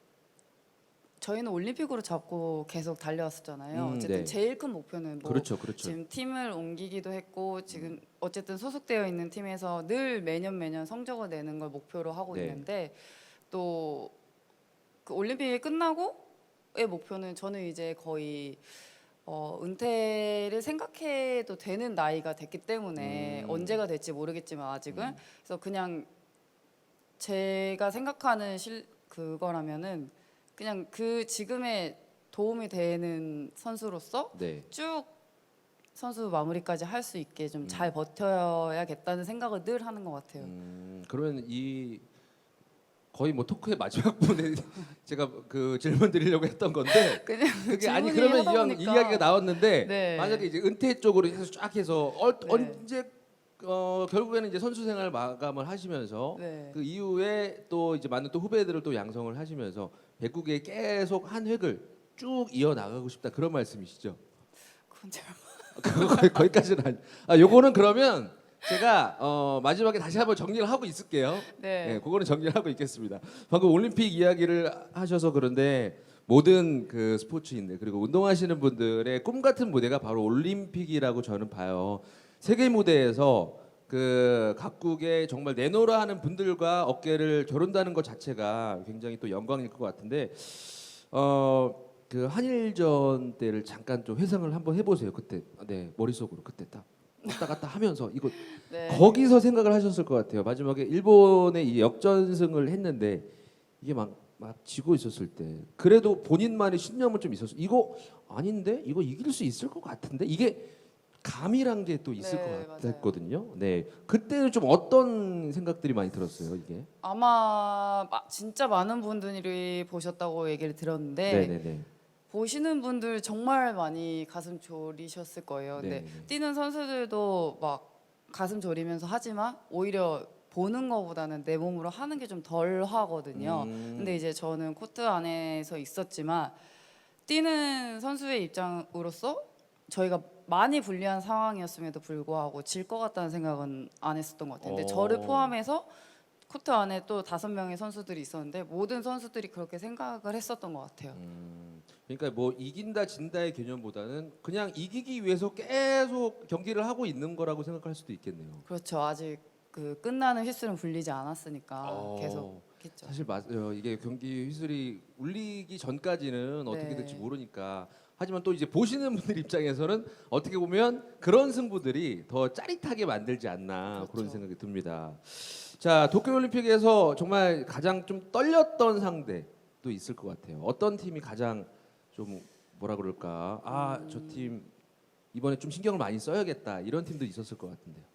저희는 올림픽으로 잡고 계속 달려왔었잖아요. 어쨌든 네. 제일 큰 목표는 뭐 그렇죠, 그렇죠. 지금 팀을 옮기기도 했고 지금 어쨌든 소속되어 있는 팀에서 늘 매년 성적을 내는 걸 목표로 하고 네. 있는데 또 그 올림픽이 끝나고의 목표는 저는 이제 거의 은퇴를 생각해도 되는 나이가 됐기 때문에 언제가 될지 모르겠지만 아직은 그래서 그냥 제가 생각하는 그거라면은 그냥 그 지금의 도움이 되는 선수로서 네. 쭉 선수 마무리까지 할 수 있게 좀 잘 버텨야겠다는 생각을 늘 하는 것 같아요. 그러면 이 거의 뭐 토크의 마지막 부분에 제가 그 질문 드리려고 했던 건데 그냥 그게 아니 질문이 그러면 하다 이 보니까. 이야기가 나왔는데 네. 만약에 이제 은퇴 쪽으로 해서 쫙 해서 네. 언제 결국에는 이제 선수 생활 마감을 하시면서 네. 그 이후에 또 이제 많은 또 후배들을 또 양성을 하시면서 배구계에 계속 한 획을 쭉 이어 나가고 싶다 그런 말씀이시죠? 그건 잘 그거 거기까지는 요거는 그러면 제가 마지막에 다시 한번 정리를 하고 있을게요. 네. 네, 그거는 정리를 하고 있겠습니다. 방금 올림픽 이야기를 하셔서 그런데 모든 그 스포츠인들 그리고 운동하시는 분들의 꿈 같은 무대가 바로 올림픽이라고 저는 봐요. 세계 무대에서 그 각국의 정말 내노라 하는 분들과 어깨를 겨룬다는 것 자체가 굉장히 또 영광일 것 같은데 그 한일전 때를 잠깐 좀 회상을 한번 해보세요. 그때 네 머릿속으로 그때 딱 왔다 갔다 하면서 이거 네. 거기서 생각을 하셨을 것 같아요. 마지막에 일본의 이 역전승을 했는데 이게 막 지고 있었을 때 그래도 본인만의 신념은 좀 있었어요. 이거 아닌데 이거 이길 수 있을 것 같은데 이게 감이란 게 또 있을 네, 것 같았거든요. 네, 그때는 좀 어떤 생각들이 많이 들었어요. 이게. 아마 진짜 많은 분들이 보셨다고 얘기를 들었는데 네네네. 보시는 분들 정말 많이 가슴 졸이셨을 거예요. 근데 네네네. 뛰는 선수들도 막 가슴 졸이면서 하지만 오히려 보는 것보다는 내 몸으로 하는 게 좀 덜 하거든요. 근데 이제 저는 코트 안에서 있었지만 뛰는 선수의 입장으로서 저희가 많이 불리한 상황이었음에도 불구하고 질 것 같다는 생각은 안 했었던 것 같아요. 근데 저를 포함해서 코트 안에 또 5명의 선수들이 있었는데 모든 선수들이 그렇게 생각을 했었던 것 같아요. 그러니까 뭐 이긴다 진다의 개념보다는 그냥 이기기 위해서 계속 경기를 하고 있는 거라고 생각할 수도 있겠네요. 그렇죠. 아직 그 끝나는 휘슬은 불리지 않았으니까 어, 계속 했죠. 사실 맞아요. 이게 경기 휘슬이 울리기 전까지는 어떻게 네. 될지 모르니까. 하지만 또 이제 보시는 분들 입장에서는 어떻게 보면 그런 승부들이 더 짜릿하게 만들지 않나 그런 그렇죠. 생각이 듭니다. 자, 도쿄올림픽에서 정말 가장 좀 떨렸던 상대도 있을 것 같아요. 어떤 팀이 가장 좀 뭐라 그럴까? 아, 저 팀 이번에 좀 신경을 많이 써야겠다. 이런 팀도 있었을 것 같은데요.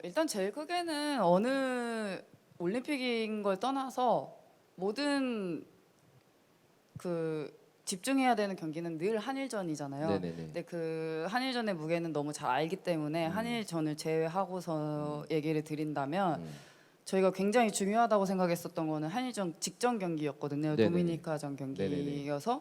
일단 제일 크게는 어느 올림픽인 걸 떠나서 모든 그 집중해야 되는 경기는 늘 한일전이잖아요. 네네네. 근데 그 한일전의 무게는 너무 잘 알기 때문에 한일전을 제외하고서 얘기를 드린다면 음. 저희가 굉장히 중요하다고 생각했었던 거는 한일전 직전 경기였거든요. 네네네. 도미니카전 경기여서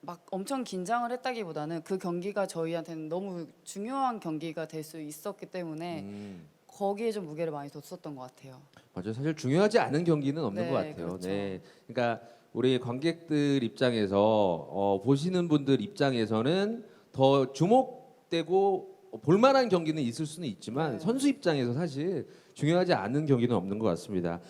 막 엄청 긴장을 했다기보다는 그 경기가 저희한테는 너무 중요한 경기가 될 수 있었기 때문에 거기에 좀 무게를 많이 뒀었던 것 같아요. 맞아요. 사실 중요하지 않은 경기는 없는 네, 것 같아요. 그렇죠. 네. 그러니까 우리 관객들 입장에서 보시는 분들 입장에서는 더 주목되고 볼만한 경기는 있을 수는 있지만 네. 선수 입장에서 사실 중요하지 않은 경기는 없는 것 같습니다.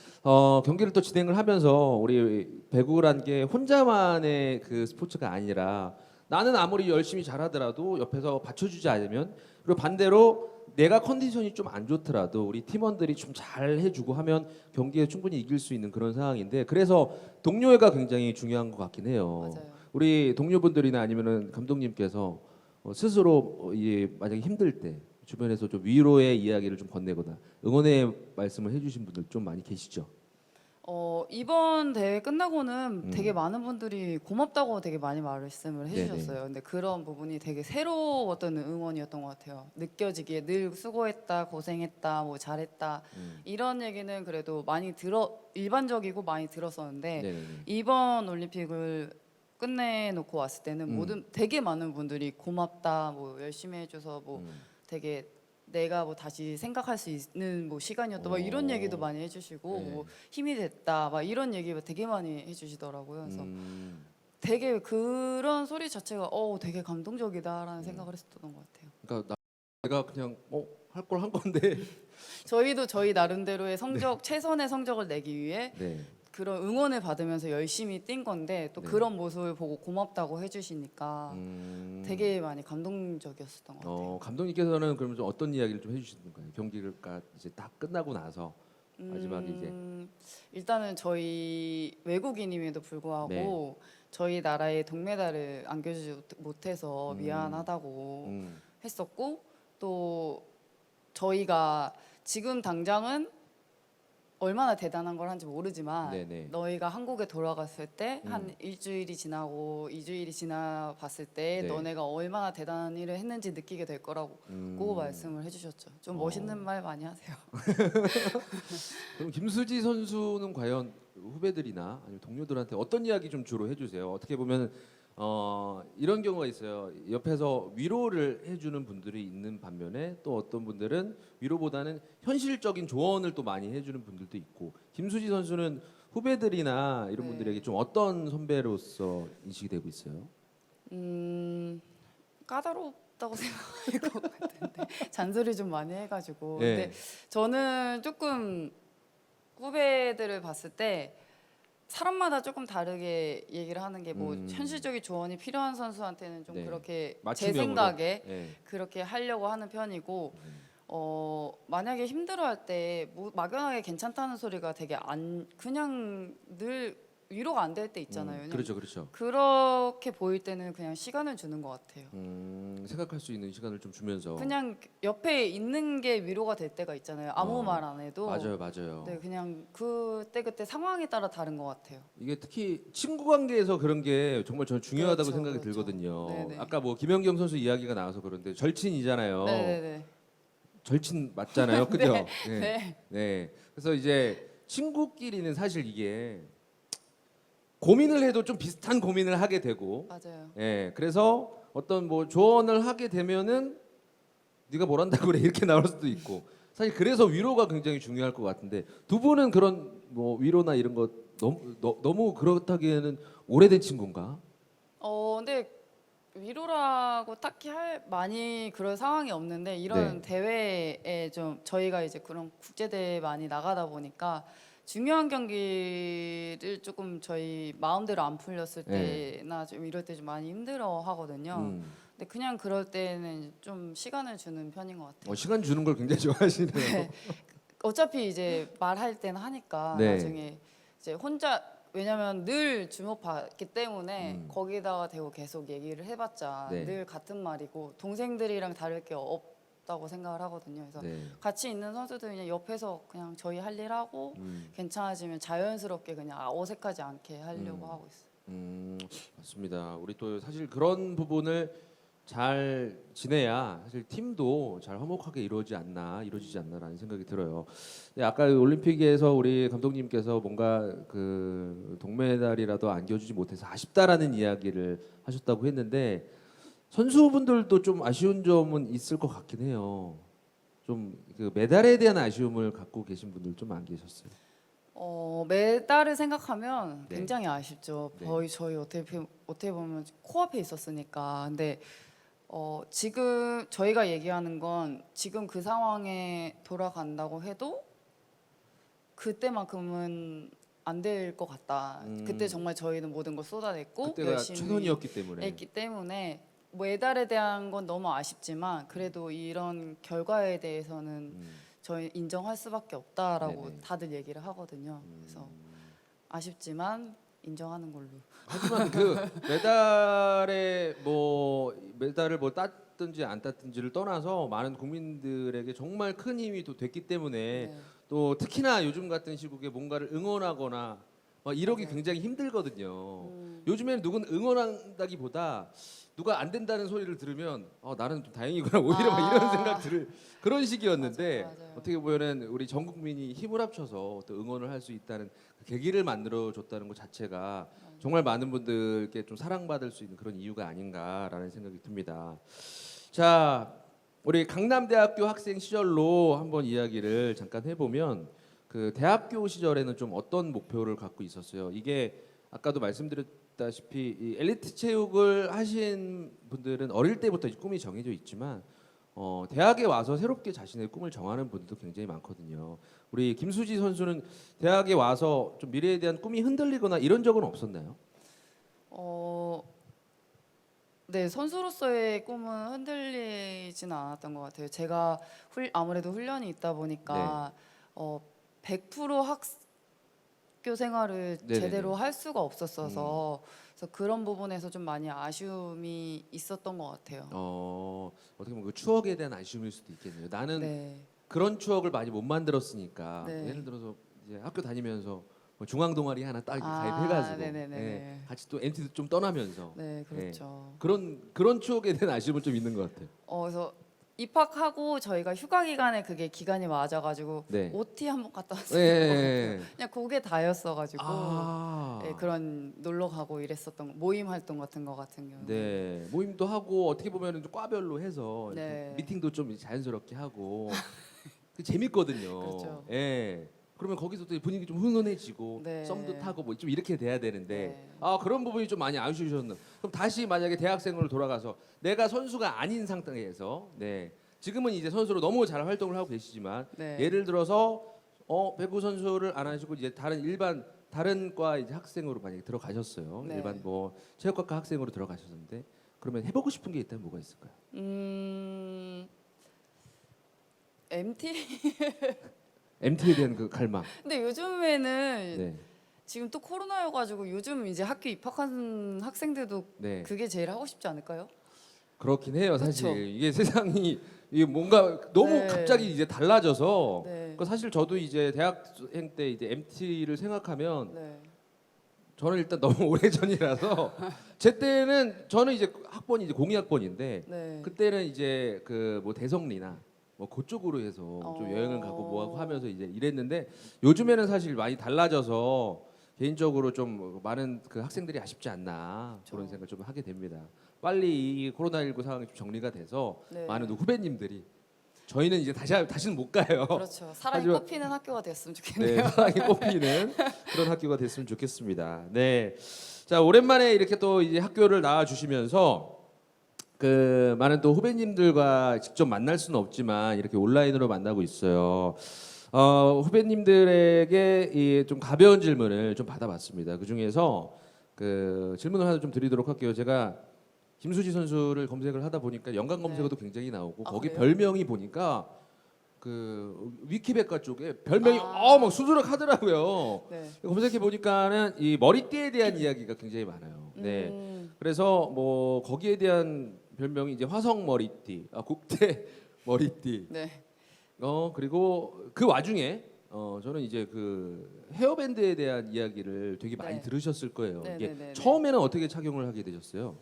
경기를 또 진행을 하면서 우리 배구란 게 혼자만의 그 스포츠가 아니라 나는 아무리 열심히 잘하더라도 옆에서 받쳐주지 않으면 그리고 반대로 내가 컨디션이 좀 안 좋더라도 우리 팀원들이 좀 잘 해주고 하면 경기에 충분히 이길 수 있는 그런 상황인데 그래서 동료애가 굉장히 중요한 것 같긴 해요. 맞아요. 우리 동료분들이나 아니면은 감독님께서 스스로 만약에 힘들 때 주변에서 좀 위로의 이야기를 좀 건네거나 응원의 말씀을 해주신 분들 좀 많이 계시죠? 이번 대회 끝나고는 되게 많은 분들이 고맙다고 되게 많이 말씀을 네네. 해주셨어요. 근데 그런 부분이 되게 새로웠던 응원이었던 것 같아요. 느껴지기에 늘 수고했다, 고생했다, 뭐 잘했다 이런 얘기는 그래도 많이 일반적이고 많이 들었었는데 네네네. 이번 올림픽을 끝내놓고 왔을 때는 모든 되게 많은 분들이 고맙다, 뭐 열심히 해줘서 뭐 되게 내가 뭐 다시 생각할 수 있는 뭐 시간이었다, 막 이런 얘기도 많이 해주시고 네. 뭐 힘이 됐다, 막 이런 얘기 되게 많이 해주시더라고요. 그래서 음, 되게 그런 소리 자체가 되게 감동적이다라는 생각을 했었던 것 같아요. 그러니까 내가 그냥 할 걸 한 건데. 저희도 저희 나름대로의 최선의 성적을 내기 위해 네. 그런 응원을 받으면서 열심히 뛴 건데 또 네. 그런 모습을 보고 고맙다고 해주시니까 되게 많이 감동적이었었던 것 같아요. 감독님께서는 그러면 좀 어떤 이야기를 좀 해주시는 건가요? 경기가 이제 딱 끝나고 나서 마지막에 이제 일단은 저희 외국인임에도 불구하고 네. 저희 나라에 동메달을 안겨주지 못해서 미안하다고 음, 했었고 또 저희가 지금 당장은 얼마나 대단한 걸 한지 모르지만 네네. 너희가 한국에 돌아갔을 때 한 음. 일주일이 지나고 2주일이 지나 봤을 때 네. 너네가 얼마나 대단한 일을 했는지 느끼게 될 거라고 고 말씀을 해주셨죠. 좀 멋있는 말 많이 하세요. 그럼 김수지 선수는 과연 후배들이나 아니면 동료들한테 어떤 이야기 좀 주로 해주세요? 어떻게 보면 이런 경우가 있어요. 옆에서 위로를 해주는 분들이 있는 반면에 또 어떤 분들은 위로보다는 현실적인 조언을 또 많이 해주는 분들도 있고 김수지 선수는 후배들이나 이런 네. 분들에게 좀 어떤 선배로서 인식이 되고 있어요? 까다롭다고 생각할 것 같은데 잔소리 좀 많이 해가지고 네. 근데 저는 조금 후배들을 봤을 때 사람마다 조금 다르게 얘기를 하는 게 뭐 현실적인 조언이 필요한 선수한테는 좀 네. 그렇게 제 맞춤형으로. 생각에 네. 그렇게 하려고 하는 편이고 만약에 힘들어할 때 뭐 막연하게 괜찮다는 소리가 되게 그냥 늘 위로가 안 될 때 있잖아요. 그냥 그렇죠, 그렇죠. 그렇게 보일 때는 그냥 시간을 주는 것 같아요. 생각할 수 있는 시간을 좀 주면서. 그냥 옆에 있는 게 위로가 될 때가 있잖아요. 아무 말 안 해도. 맞아요, 맞아요. 네, 그냥 그때 상황에 따라 다른 것 같아요. 이게 특히 친구 관계에서 그런 게 정말 저는 중요하다고 그렇죠, 생각이 그렇죠. 들거든요. 네네. 아까 뭐 김연경 선수 이야기가 나와서 그런데 절친이잖아요. 네네네. 절친 맞잖아요, 그죠? 네. 네. 네. 그래서 이제 친구끼리는 사실 이게 고민을 해도 좀 비슷한 고민을 하게 되고, 맞아요. 예. 그래서 어떤 뭐 조언을 하게 되면은 네가 뭘 한다고 그래 이렇게 나올 수도 있고 사실 그래서 위로가 굉장히 중요할 것 같은데 두 분은 그런 뭐 위로나 이런 거 너무 그렇다기에는 오래된 친구인가? 근데 위로라고 딱히 할 많이 그럴 상황이 없는데 이런 네. 대회에 좀 저희가 이제 그런 국제 대회 많이 나가다 보니까 중요한 경기를 조금 저희 마음대로 안 풀렸을 네. 때나 좀 이럴 때 좀 많이 힘들어 하거든요. 음. 근데 그냥 그럴 때는 좀 시간을 주는 편인 것 같아요. 시간 주는 걸 굉장히 좋아하시네요. 네. 어차피 이제 말할 때는 하니까 네. 나중에 이제 혼자 왜냐면 늘 주목받기 때문에 음. 거기다가 대고 계속 얘기를 해봤자 네. 늘 같은 말이고 동생들이랑 다를 게 없다고 생각을 하거든요. 그래서 네. 같이 있는 선수들 그냥 옆에서 그냥 저희 할 일 하고 괜찮아지면 자연스럽게 그냥 어색하지 않게 하려고 하고 있어요. 맞습니다. 우리 또 사실 그런 부분을 잘 지내야 사실 팀도 잘 화목하게 이루어지지 않나라는 생각이 들어요. 네, 아까 올림픽에서 우리 감독님께서 뭔가 그 동메달이라도 안겨주지 못해서 아쉽다라는 이야기를 하셨다고 했는데 선수분들도 좀 아쉬운 점은 있을 것 같긴 해요. 좀 그 메달에 대한 아쉬움을 갖고 계신 분들 좀 안 계셨어요. 메달을 생각하면 네. 굉장히 아쉽죠. 네. 거의 저희 어떻게 보면 코앞에 있었으니까. 근데 지금 저희가 얘기하는 건 지금 그 상황에 돌아간다고 해도 그때만큼은 안 될 것 같다. 그때 정말 저희는 모든 걸 쏟아냈고 그때가 열심히 최선이었기 때문에. 했기 때문에 메달에 대한 건 너무 아쉽지만 그래도 이런 결과에 대해서는 저희 인정할 수밖에 없다라고 네네. 다들 얘기를 하거든요. 그래서 아쉽지만 인정하는 걸로. 하지만 그 메달을 뭐 땄든지 안 땄든지를 떠나서 많은 국민들에게 정말 큰 힘이 또 됐기 때문에 네. 또 특히나 요즘 같은 시국에 뭔가를 응원하거나 막 이러기 맞아요. 굉장히 힘들거든요. 요즘에는 누군 응원한다기보다 누가 안 된다는 소리를 들으면 나는 좀 다행이구나 오히려 막 이런 생각 들을 그런 시기였는데 맞아요, 맞아요. 어떻게 보면은 우리 전 국민이 힘을 합쳐서 또 응원을 할 수 있다는 그 계기를 만들어 줬다는 것 자체가 정말 많은 분들께 좀 사랑받을 수 있는 그런 이유가 아닌가라는 생각이 듭니다. 자, 우리 강남대학교 학생 시절로 한번 이야기를 잠깐 해보면 그 대학교 시절에는 좀 어떤 목표를 갖고 있었어요? 이게 아까도 말씀드렸다시피 이 엘리트 체육을 하신 분들은 어릴 때부터 이 꿈이 정해져 있지만 대학에 와서 새롭게 자신의 꿈을 정하는 분들도 굉장히 많거든요. 우리 김수지 선수는 대학에 와서 좀 미래에 대한 꿈이 흔들리거나 이런 적은 없었나요? 어, 네, 선수로서의 꿈은 흔들리지는 않았던 것 같아요. 제가 아무래도 훈련이 있다 보니까 100% 학교 생활을 네네네. 제대로 할 수가 없었어서 그래서 그런 부분에서 좀 많이 아쉬움이 있었던 것 같아요. 어떻게 보면 그 추억에 대한 아쉬움일 수도 있겠네요. 나는 네, 그런 추억을 많이 못 만들었으니까 네. 예를 들어서 이제 학교 다니면서 뭐 중앙 동아리 하나 딱 이렇게 아, 가입해가지고 네네네네. 같이 또 MT도 좀 떠나면서 네, 그렇죠. 그런 추억에 대한 아쉬움은 좀 있는 것 같아요. 그래서 입학하고 저희가 휴가 기간에 그게 기간이 맞아가지고 네. OT 한번 갔다 왔어요. 네. 그냥 그게 다였어가지고 아, 네, 그런 놀러 가고 이랬었던 모임 활동 같은 거 같은 경우. 네 모임도 하고 어떻게 보면 과별로 해서 이렇게 네. 미팅도 좀 자연스럽게 하고 그 재밌거든요. 그렇죠. 예. 그러면 거기서 또 분위기 좀 훈훈해지고 네. 썸도 타고 뭐 좀 이렇게 돼야 되는데 네. 그런 부분이 좀 많이 아쉬우셨나? 그럼 다시 만약에 대학생으로 돌아가서 내가 선수가 아닌 상태에서 지금은 이제 선수로 너무 잘 활동을 하고 계시지만 네. 예를 들어서 배구 선수를 안 하시고 이제 다른 과 이제 학생으로 만약에 들어가셨어요. 네. 일반 뭐 체육학과 학생으로 들어가셨는데 그러면 해보고 싶은 게 있다면 뭐가 있을까요? MT? MT에 대한 그 갈망. 근데 요즘에는 네. 지금 또 코로나여가지고 요즘 이제 학교 입학한 학생들도 네. 그게 제일 하고 싶지 않을까요? 그렇긴 해요, 사실. 그쵸? 이게 세상이 이게 뭔가 너무 네. 갑자기 이제 달라져서 네. 그 사실 저도 이제 대학생 때 이제 MT를 생각하면 네. 저는 일단 너무 오래 전이라서 제 때는 저는 이제 학번이 이제 02학번인데 네. 그때는 이제 그 뭐 대성리나 뭐 그쪽으로 해서 좀 어. 여행을 가고 뭐하고 하면서 이제 이랬는데 요즘에는 사실 많이 달라져서 개인적으로 좀 많은 그 학생들이 아쉽지 않나 그런 생각을 좀 하게 됩니다. 빨리 이 코로나19 상황이 좀 정리가 돼서 네. 많은 후배님들이 저희는 이제 다시는 못 가요. 그렇죠. 사랑이 하지만- 꽃피는 학교가 됐으면 네, 좋겠네요. 사랑이 꽃피는 그런 학교가 됐으면 좋겠습니다. 네, 자 오랜만에 이렇게 또 이제 학교를 나와 주시면서 그 많은 또 후배님들과 직접 만날 수는 없지만 이렇게 온라인으로 만나고 있어요. 후배님들에게 이 좀 가벼운 질문을 좀 받아봤습니다. 그 중에서 그 질문을 하나 좀 드리도록 할게요. 제가 김수지 선수를 검색을 하다 보니까 연관 검색어도 굉장히 나오고 아, 거기 그래요? 별명이 보니까 그 위키백과 쪽에 별명이 아. 막 수두룩하더라고요. 네. 검색해 보니까는 이 머리띠에 대한 이야기가 굉장히 많아요. 네. 그래서 뭐 거기에 대한 별명이 이제 화성 머리띠, 국대 머리띠. 네. 그리고 그 와중에 저는 이제 그 헤어밴드에 대한 이야기를 되게 많이 네. 들으셨을 거예요. 네, 이게 네, 네, 네. 처음에는 어떻게 착용을 하게 되셨어요?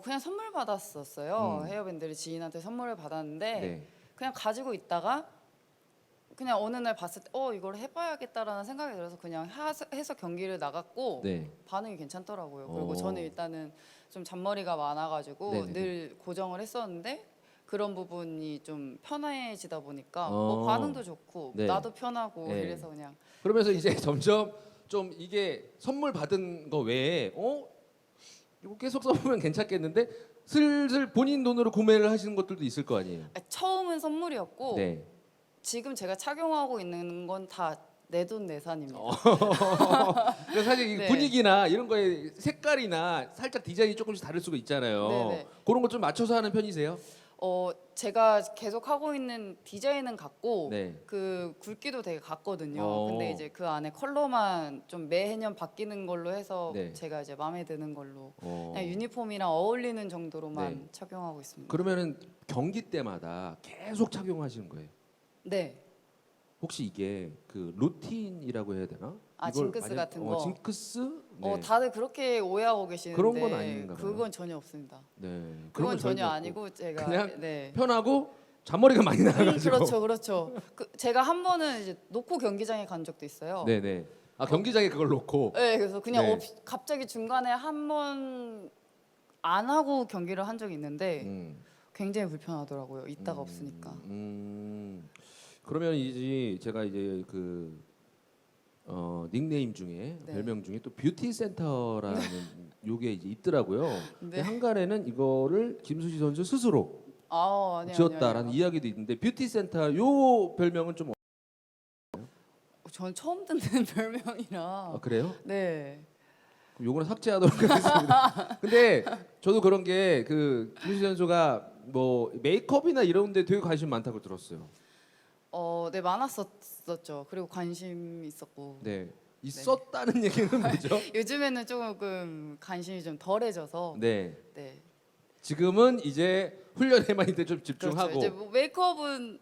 그냥 선물 받았었어요. 음. 헤어밴드를 지인한테 선물을 받았는데 네. 그냥 가지고 있다가 그냥 어느 날 봤을 때 이걸 해봐야겠다라는 생각이 들어서 그냥 해서 경기를 나갔고 네. 반응이 괜찮더라고요. 그리고 어. 저는 일단은 좀 잔머리가 많아가지고 네네네. 늘 고정을 했었는데 그런 부분이 좀 편해지다 보니까 어. 반응도 좋고 네. 나도 편하고 네. 이래서 그냥 그러면서 이제 점점 좀 이게 선물 받은 거 외에 이거 계속 써보면 괜찮겠는데 슬슬 본인 돈으로 구매를 하시는 것들도 있을 거 아니에요. 처음은 선물이었고 네. 지금 제가 착용하고 있는 건 다 내 돈 내산입니다. 그래서 사실 이 네. 분위기나 이런 거에 색깔이나 살짝 디자인이 조금씩 다를 수가 있잖아요. 네네. 그런 거 좀 맞춰서 하는 편이세요? 제가 계속 하고 있는 디자인은 같고 네. 그 굵기도 되게 같거든요. 어. 근데 이제 그 안에 컬러만 좀 매해년 바뀌는 걸로 해서 네. 제가 이제 마음에 드는 걸로 어. 그냥 유니폼이랑 어울리는 정도로만 네. 착용하고 있습니다. 그러면은 경기 때마다 계속 착용하시는 거예요. 네. 혹시 이게 그 루틴이라고 해야 되나? 아, 징크스 같은 거? 징크스? 네. 다들 그렇게 오해하고 계시는데 그런 건 아닌가 봐요. 그건 전혀 없습니다. 네. 그런 그건 건 전혀 없고. 아니고 제가 그냥 네. 편하고 잔머리가 많이 나가지고. 그렇죠, 그렇죠. 제가 한 번은 이제 놓고 경기장에 간 적도 있어요. 네네. 아 경기장에 그걸 놓고. 네, 그래서 그냥 네. 갑자기 중간에 한 번 안 하고 경기를 한 적이 있는데 굉장히 불편하더라고요. 있다가 없으니까. 그러면 이제 제가 이제 그 닉네임 중에 네. 별명 중에 또 뷰티 센터라는 요게 이제 있더라고요. 네. 한간에는 이거를 김수지 선수 스스로 아니요, 지었다라는 아니요. 이야기도 있는데 뷰티 센터 요 별명은 좀 전 처음 듣는 별명이라. 그래요? 네. 그럼 요거는 삭제하도록 하겠습니다. 근데 저도 그런 게 그 김수지 선수가 뭐 메이크업이나 이런 데 되게 관심 많다고 들었어요. 네, 많았었죠. 그리고 관심 있었고. 네. 있었다는 얘기는 뭐죠? 요즘에는 조금 관심이 좀 덜해져서. 네. 네. 지금은 이제 훈련에만 이제 좀 집중하고. 그렇죠. 이제 뭐 메이크업은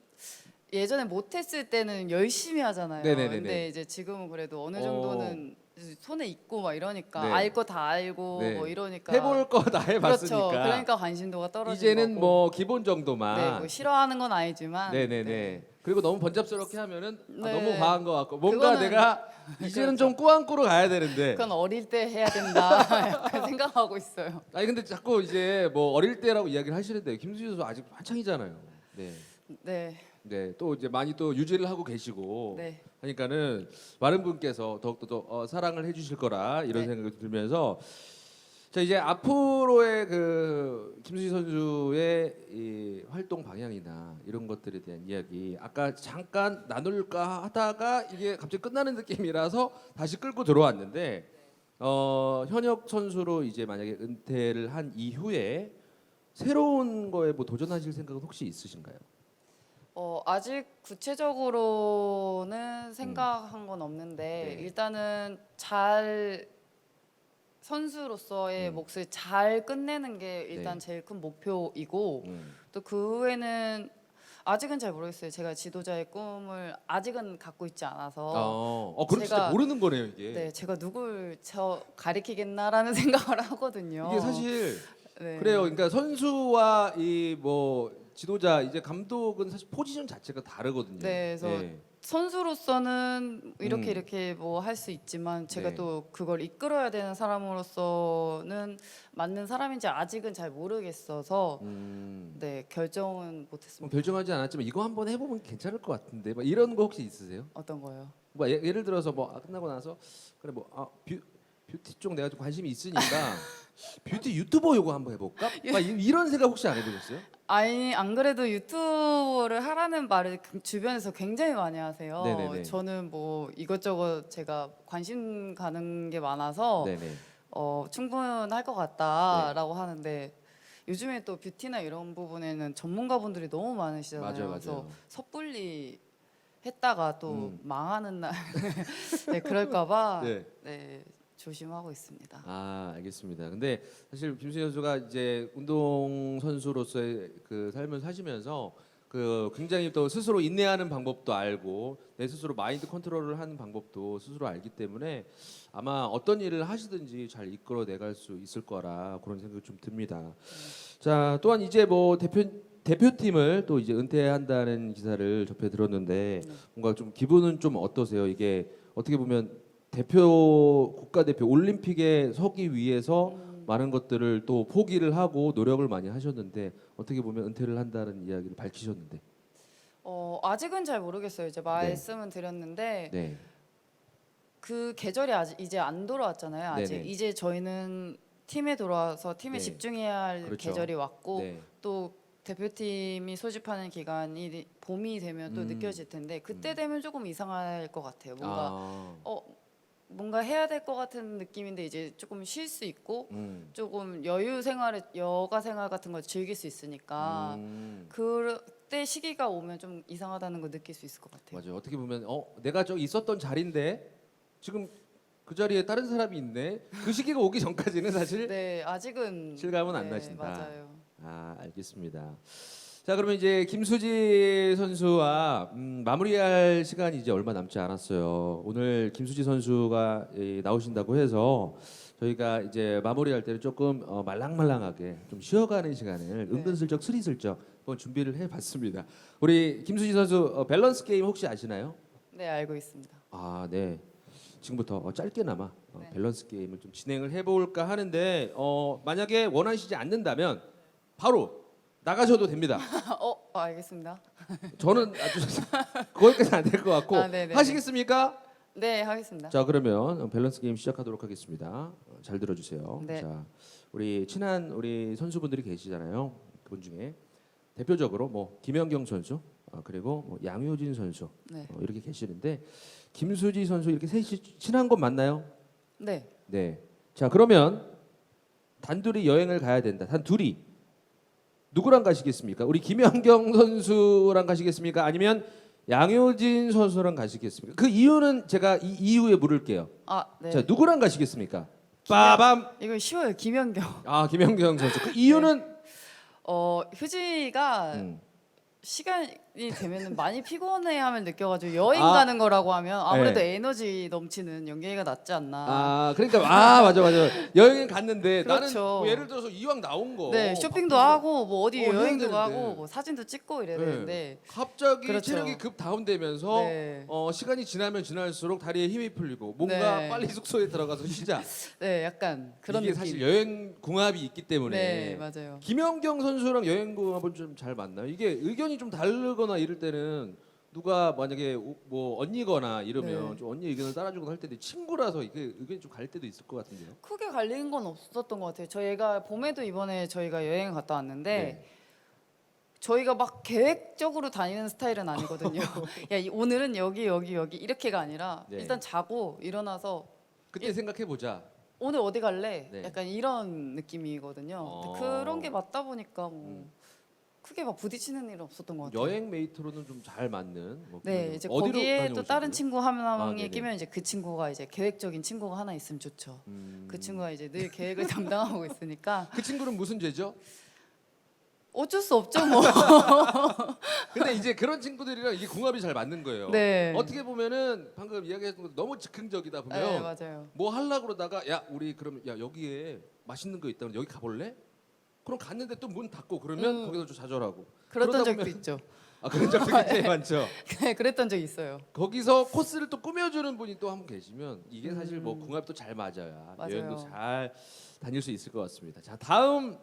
예전에 못했을 때는 열심히 하잖아요. 네네네네. 근데 이제 지금은 그래도 어느 정도는 손에 익고 막 이러니까 네. 알 거 다 알고 네. 뭐 이러니까 해볼 거 다 해봤으니까. 그렇죠. 그러니까 관심도가 떨어지는 이제는 거고. 뭐 기본 정도만. 네, 뭐 싫어하는 건 아니지만 네네네. 네. 그리고 너무 번잡스럽게 하면은 네. 너무 과한 것 같고 뭔가 그거는- 내가 이제는 좀 꾸안꾸로 가야 되는데. 그건 어릴 때 해야 된다 약간 생각하고 있어요. 아니 근데 자꾸 이제 뭐 어릴 때라고 이야기를 하시는데 김수지 선수 아직 한창이잖아요. 네. 네, 네. 또 이제 많이 또 유지를 하고 계시고. 네. 하니까는 많은 분께서 더욱더 더 사랑을 해주실 거라 이런 네. 생각이 들면서 자 이제 앞으로의 그 김수지 선수의 이 활동 방향이나 이런 것들에 대한 이야기 아까 잠깐 나눌까 하다가 이게 갑자기 끝나는 느낌이라서 다시 끌고 들어왔는데 현역 선수로 이제 만약에 은퇴를 한 이후에 새로운 거에 뭐 도전하실 생각은 혹시 있으신가요? 아직 구체적으로는 생각한 건 없는데 네. 일단은 잘 선수로서의 몫을 잘 끝내는 게 일단 네. 제일 큰 목표이고 음. 또 그 후에는 아직은 잘 모르겠어요. 제가 지도자의 꿈을 아직은 갖고 있지 않아서 그럼 진짜 제가- 모르는 거네요 이게. 네, 제가 누굴 가리키겠나라는 생각을 하거든요. 이게 사실 네. 그래요. 그러니까 선수와 이 뭐 지도자 이제 감독은 사실 포지션 자체가 다르거든요. 네, 그래서 선수로서는 이렇게 음. 이렇게 뭐 할 수 있지만 제가 네. 또 그걸 이끌어야 되는 사람으로서는 맞는 사람인지 아직은 잘 모르겠어서 네 결정은 그럼 못했습니다. 결정하지 않았지만 이거 한번 해보면 괜찮을 것 같은데 막 이런 거 혹시 있으세요? 어떤 거요? 뭐 예를 들어서 뭐 끝나고 나서 그래 뭐 뷰티 쪽 내가 좀 관심이 있으니까 뷰티 유튜버 요거 한번 해볼까? 막 이런 생각 혹시 안 해보셨어요? 아니 안 그래도 유튜브를 하라는 말을 주변에서 굉장히 많이 하세요. 네네네. 저는 뭐 이것저것 제가 관심 가는 게 많아서 네네. 충분할 것 같다라고 하는데 요즘에 또 뷰티나 이런 부분에는 전문가분들이 너무 많으시잖아요. 맞아요, 그래서 맞아요. 섣불리 했다가 또 음. 망하는 날 네, 그럴까봐 네. 네, 조심하고 있습니다. 아 알겠습니다. 근데 사실 김수희 선수가 이제 운동 선수로서의 그 삶을 사시면서 그 굉장히 또 스스로 인내하는 방법도 알고 내 스스로 마인드 컨트롤을 하는 방법도 스스로 알기 때문에 아마 어떤 일을 하시든지 잘 이끌어 내갈 수 있을 거라 그런 생각이 좀 듭니다. 자 또한 이제 뭐 대표팀을 또 이제 은퇴한다는 기사를 접해 들었는데 뭔가 좀 기분은 좀 어떠세요? 이게 어떻게 보면 국가대표 올림픽에 서기 위해서 많은 것들을 또 포기를 하고 노력을 많이 하셨는데 어떻게 보면 은퇴를 한다는 이야기를 밝히셨는데 아직은 잘 모르겠어요. 이제 말씀은 드렸는데 네. 그 계절이 아직 이제 안 돌아왔잖아요. 아직 네네. 이제 저희는 팀에 돌아와서 팀에 네. 집중해야 할 그렇죠. 계절이 왔고 네. 또 대표팀이 소집하는 기간이 봄이 되면 또 느껴질 텐데 그때 되면 조금 이상할 것 같아요. 뭔가 아, 뭔가 해야 될 것 같은 느낌인데 이제 조금 쉴 수 있고 조금 여유 생활을 여가 생활 같은 걸 즐길 수 있으니까 그때 시기가 오면 좀 이상하다는 걸 느낄 수 있을 것 같아요. 맞아요. 어떻게 보면 내가 저 있었던 자리인데 지금 그 자리에 다른 사람이 있네. 그 시기가 오기 전까지는 사실 네, 아직은 실감은 안 네, 나신다. 맞아요. 아, 알겠습니다. 자, 그러면 이제 김수지 선수와 마무리할 시간이 이제 얼마 남지 않았어요. 오늘 김수지 선수가 나오신다고 해서 저희가 이제 마무리할 때는 조금 말랑말랑하게 좀 쉬어가는 시간을 네. 은근슬쩍 스리슬쩍 한번 준비를 해봤습니다. 우리 김수지 선수 밸런스 게임 혹시 아시나요? 네, 알고 있습니다. 아, 네. 지금부터 짧게나마 네. 밸런스 게임을 좀 진행을 해볼까 하는데 만약에 원하시지 않는다면 바로 나가셔도 됩니다. 알겠습니다. 저는 아주 거기까지 안 될 것 같고 네네네. 하시겠습니까? 네, 하겠습니다. 자 그러면 밸런스 게임 시작하도록 하겠습니다. 잘 들어주세요. 네. 자 우리 친한 우리 선수분들이 계시잖아요. 그분 중에 대표적으로 뭐 김연경 선수 그리고 뭐 양효진 선수 네. 이렇게 계시는데 김수지 선수 이렇게 셋이 친한 건 맞나요? 네. 네. 자 그러면 단둘이 여행을 가야 된다. 단 둘이 누구랑 가시겠습니까? 우리 김연경 선수랑 가시겠습니까? 아니면 양효진 선수랑 가시겠습니까? 그 이유는 제가 이 이후에 물을게요. 네. 자 누구랑 가시겠습니까? 빠밤. 이거 쉬워요. 김연경. 아 김연경 선수. 그 이유는 휴지가 음. 시간이 되면은 많이 피곤해함을 느껴가지고 여행 아. 가는 거라고 하면 아무래도 네. 에너지 넘치는 연경이가 낫지 않나. 그러니까 맞아 여행을 갔는데 나는 그렇죠. 뭐 예를 들어서 이왕 나온 거 네, 쇼핑도 밖에서 하고 뭐 어디 해야 여행도 되는데. 가고 뭐 사진도 찍고 이래야 네. 되는데 갑자기 그렇죠. 체력이 급 다운되면서 네. 시간이 지나면 지날수록 다리에 힘이 풀리고 뭔가 네. 빨리 숙소에 들어가서 쉬자. 네, 약간 그런 이게 느낌. 사실 여행 궁합이 있기 때문에 네, 맞아요. 김연경 선수랑 여행 궁합은 좀 잘 맞나요? 이게 의견이 좀 다르거나 이럴 때는 누가 만약에 뭐 언니거나 이러면 네. 좀 언니 의견을 따라주거나 할 텐데 친구라서 이게 의견이 좀 갈 때도 있을 것 같은데요. 크게 갈리는 건 없었던 것 같아요. 저희가 봄에도 이번에 저희가 여행을 갔다 왔는데 네. 저희가 막 계획적으로 다니는 스타일은 아니거든요. 야, 오늘은 여기 이렇게가 아니라 네. 일단 자고 일어나서 그때 생각해 보자. 오늘 어디 갈래? 네. 약간 이런 느낌이거든요. 근데 그런 게 맞다 보니까 뭐 크게 막 부딪히는 일은 없었던 것 같아요. 여행 메이트로는 좀 잘 맞는. 뭐 네, 그런- 이제 어디로 거기에 또 다녀오신 다른 거예요? 친구 한 명이 네네. 끼면 이제 그 친구가 이제 계획적인 친구가 하나 있으면 좋죠. 그 친구가 이제 늘 계획을 담당하고 있으니까 그 친구는 무슨 죄죠? 어쩔 수 없죠 뭐. 근데 이제 그런 친구들이랑 이게 궁합이 잘 맞는 거예요. 네. 어떻게 보면은 방금 이야기했던 것도 너무 즉흥적이다 보면 네, 맞아요. 뭐 하려고 그러다가 야 우리 그럼 야 여기에 맛있는 거 있다면 여기 가볼래? 그럼 갔는데 또 문 닫고 그러면 거기서 좀 좌절하고 그랬던 그러다 적도 보면 있죠. 아 그런 적도 굉장히 많죠. 네, 그랬던 적이 있어요. 거기서 코스를 또 꾸며주는 분이 또 한 분 계시면 이게 사실 뭐 궁합도 잘 맞아야 맞아요. 여행도 잘 다닐 수 있을 것 같습니다. 자 다음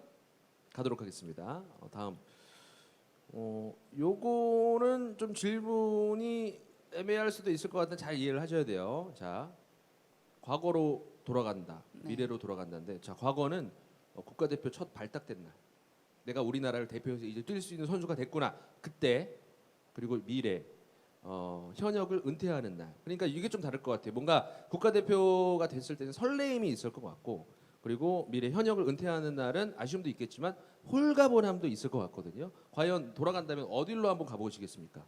가도록 하겠습니다. 다음 요거는 좀 질문이 애매할 수도 있을 것 같은데 잘 이해를 하셔야 돼요. 자 과거로 돌아간다, 미래로 돌아간다인데 자 과거는 국가대표 첫 발탁된 날. 내가 우리나라를 대표해서 이제 뛸 수 있는 선수가 됐구나. 그때 그리고 미래 현역을 은퇴하는 날. 그러니까 이게 좀 다를 것 같아요. 뭔가 국가대표가 됐을 때는 설레임이 있을 것 같고 그리고 미래 현역을 은퇴하는 날은 아쉬움도 있겠지만 홀가분함도 있을 것 같거든요. 과연 돌아간다면 어디로 한번 가보시겠습니까?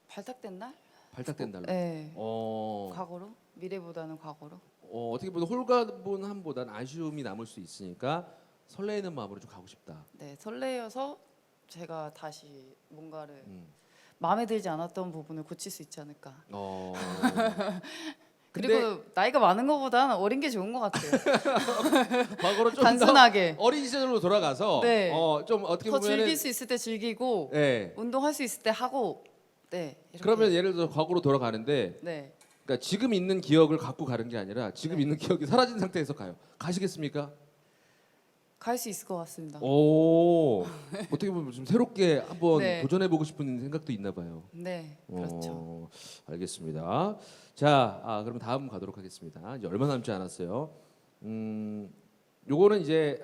발탁된 날? 발탁된 날로. 네. 어, 과거로? 미래보다는 과거로? 어떻게 보면 홀가분함보다는 아쉬움이 남을 수 있으니까 설레이는 마음으로 좀 가고 싶다. 네, 설레어서 제가 다시 뭔가를 음. 마음에 들지 않았던 부분을 고칠 수 있지 않을까. 어. 그리고 나이가 많은 것보다는 어린 게 좋은 것 같아요. 과거로 좀 단순하게. 더 어린 시절로 돌아가서 네. 좀 어떻게 더 보면은 즐길 수 있을 때 즐기고 네. 운동할 수 있을 때 하고 네. 이렇게. 그러면 예를 들어 과거로 돌아가는데 네. 그러니까 지금 있는 기억을 갖고 가는 게 아니라 지금 네. 있는 기억이 사라진 상태에서 가요. 가시겠습니까? 갈 수 있을 것 같습니다. 오. 어떻게 보면 좀 새롭게 한번 네. 도전해 보고 싶은 생각도 있나 봐요. 네. 그렇죠. 알겠습니다. 자, 그럼 다음 가도록 하겠습니다. 이제 얼마 남지 않았어요. 요거는 이제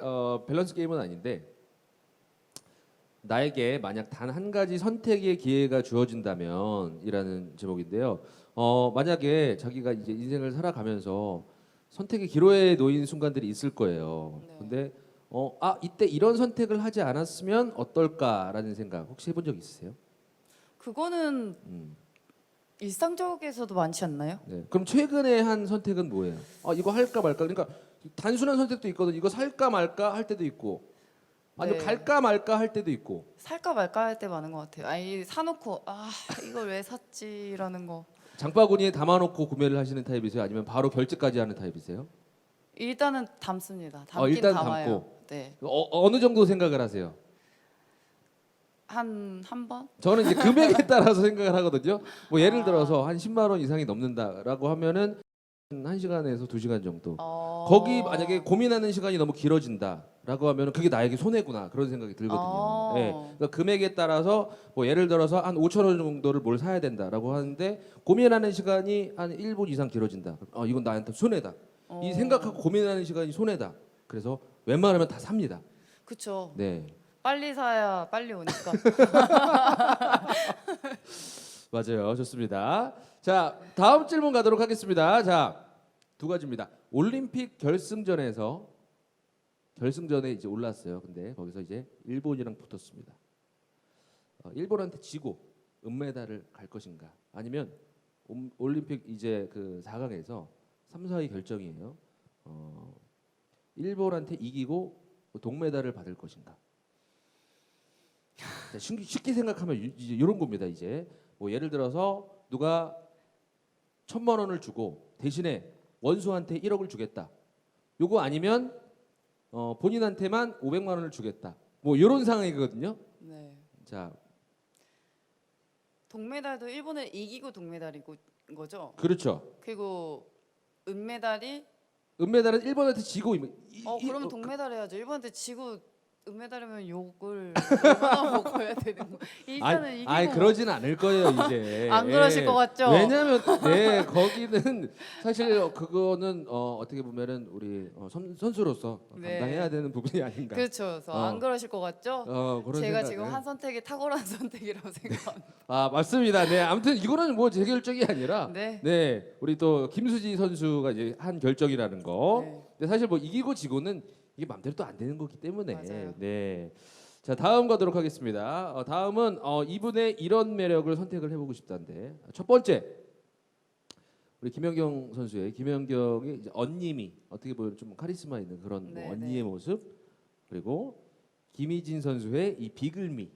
밸런스 게임은 아닌데 나에게 만약 단 한 가지 선택의 기회가 주어진다면이라는 제목인데요. 만약에 자기가 이제 인생을 살아가면서 선택의 기로에 놓인 순간들이 있을 거예요. 네. 근데 이때 이런 선택을 하지 않았으면 어떨까라는 생각 혹시 해본 적 있으세요? 그거는 음. 일상적에서도 많지 않나요? 네. 그럼 최근에 한 선택은 뭐예요? 이거 할까 말까. 그러니까 단순한 선택도 있거든. 이거 살까 말까 할 때도 있고, 아니면 네. 갈까 말까 할 때도 있고. 살까 말까 할 때 많은 것 같아요. 아니 사놓고 이걸 왜 샀지라는 거. 장바구니에 담아놓고 구매를 하시는 타입이세요? 아니면 바로 결제까지 하는 타입이세요? 일단은 담습니다. 담긴 일단 담아요. 담고. 네. 어느 정도 생각을 하세요? 한 번? 저는 이제 금액에 따라서 생각을 하거든요. 뭐 예를 들어서 한 10만 원 이상이 넘는다라고 하면은 한 1시간에서 2시간 정도. 거기 만약에 고민하는 시간이 너무 길어진다라고 하면 그게 나에게 손해구나 그런 생각이 들거든요. 예. 그러니까 금액에 따라서 뭐 예를 들어서 한 5천 원 정도를 뭘 사야 된다라고 하는데 고민하는 시간이 한 1분 이상 길어진다. 이건 나한테 손해다. 이 생각하고 고민하는 시간이 손해다. 그래서 웬만하면 다 삽니다. 그쵸. 네. 빨리 사야 빨리 오니까. 맞아요. 좋습니다. 자, 다음 질문 가도록 하겠습니다. 자, 두 가지입니다. 올림픽 결승전에 이제 올랐어요. 근데 거기서 이제 일본이랑 붙었습니다. 일본한테 지고 은메달을 갈 것인가? 아니면 올림픽 이제 그 4강에서 3, 4위 결정이에요. 일본한테 이기고 동메달을 받을 것인가? 자, 쉽게 생각하면 이제 이런 겁니다. 이제 뭐 예를 들어서 누가 1,000만 원을 주고 대신에 원수한테 1억을 주겠다. 요거 아니면 본인한테만 500만 원을 주겠다. 뭐 이런 상황이거든요. 네. 자, 동메달도 일본을 이기고 동메달이고 거죠. 그렇죠. 그리고 은메달이 은메달은 일본한테 지고 그러면 동메달 해야죠. 일본한테 지고 은메달이면 욕을 얼마나 먹어야 되는 거. 일단은 이기고 아니 그러진 않을 거예요 이제. 안 그러실 것 같죠? 왜냐하면 거기는 사실 그거는 어떻게 보면은 우리 선수로서 네. 감당해야 되는 부분이 아닌가. 그렇죠. 그래서 안 그러실 것 같죠? 그런 제가 생각을. 지금 한 선택이 탁월한 선택이라고 생각합니다. 맞습니다. 네, 아무튼 이거는 뭐 제 결정이 아니라 네. 우리 또 김수지 선수가 이제 한 결정이라는 거. 네. 근데 사실 뭐 이기고 지고는 이게 맘대로 또 안 되는 거기 때문에. 맞아요. 네. 자, 다음 가도록 하겠습니다. 다음은 이분의 이런 매력을 선택을 해보고 싶다는데 첫 번째 우리 김연경 선수의 김연경의 이제 언님이 어떻게 보면 좀 카리스마 있는 그런 뭐 네, 언니의 네. 모습 그리고 김희진 선수의 이 비글미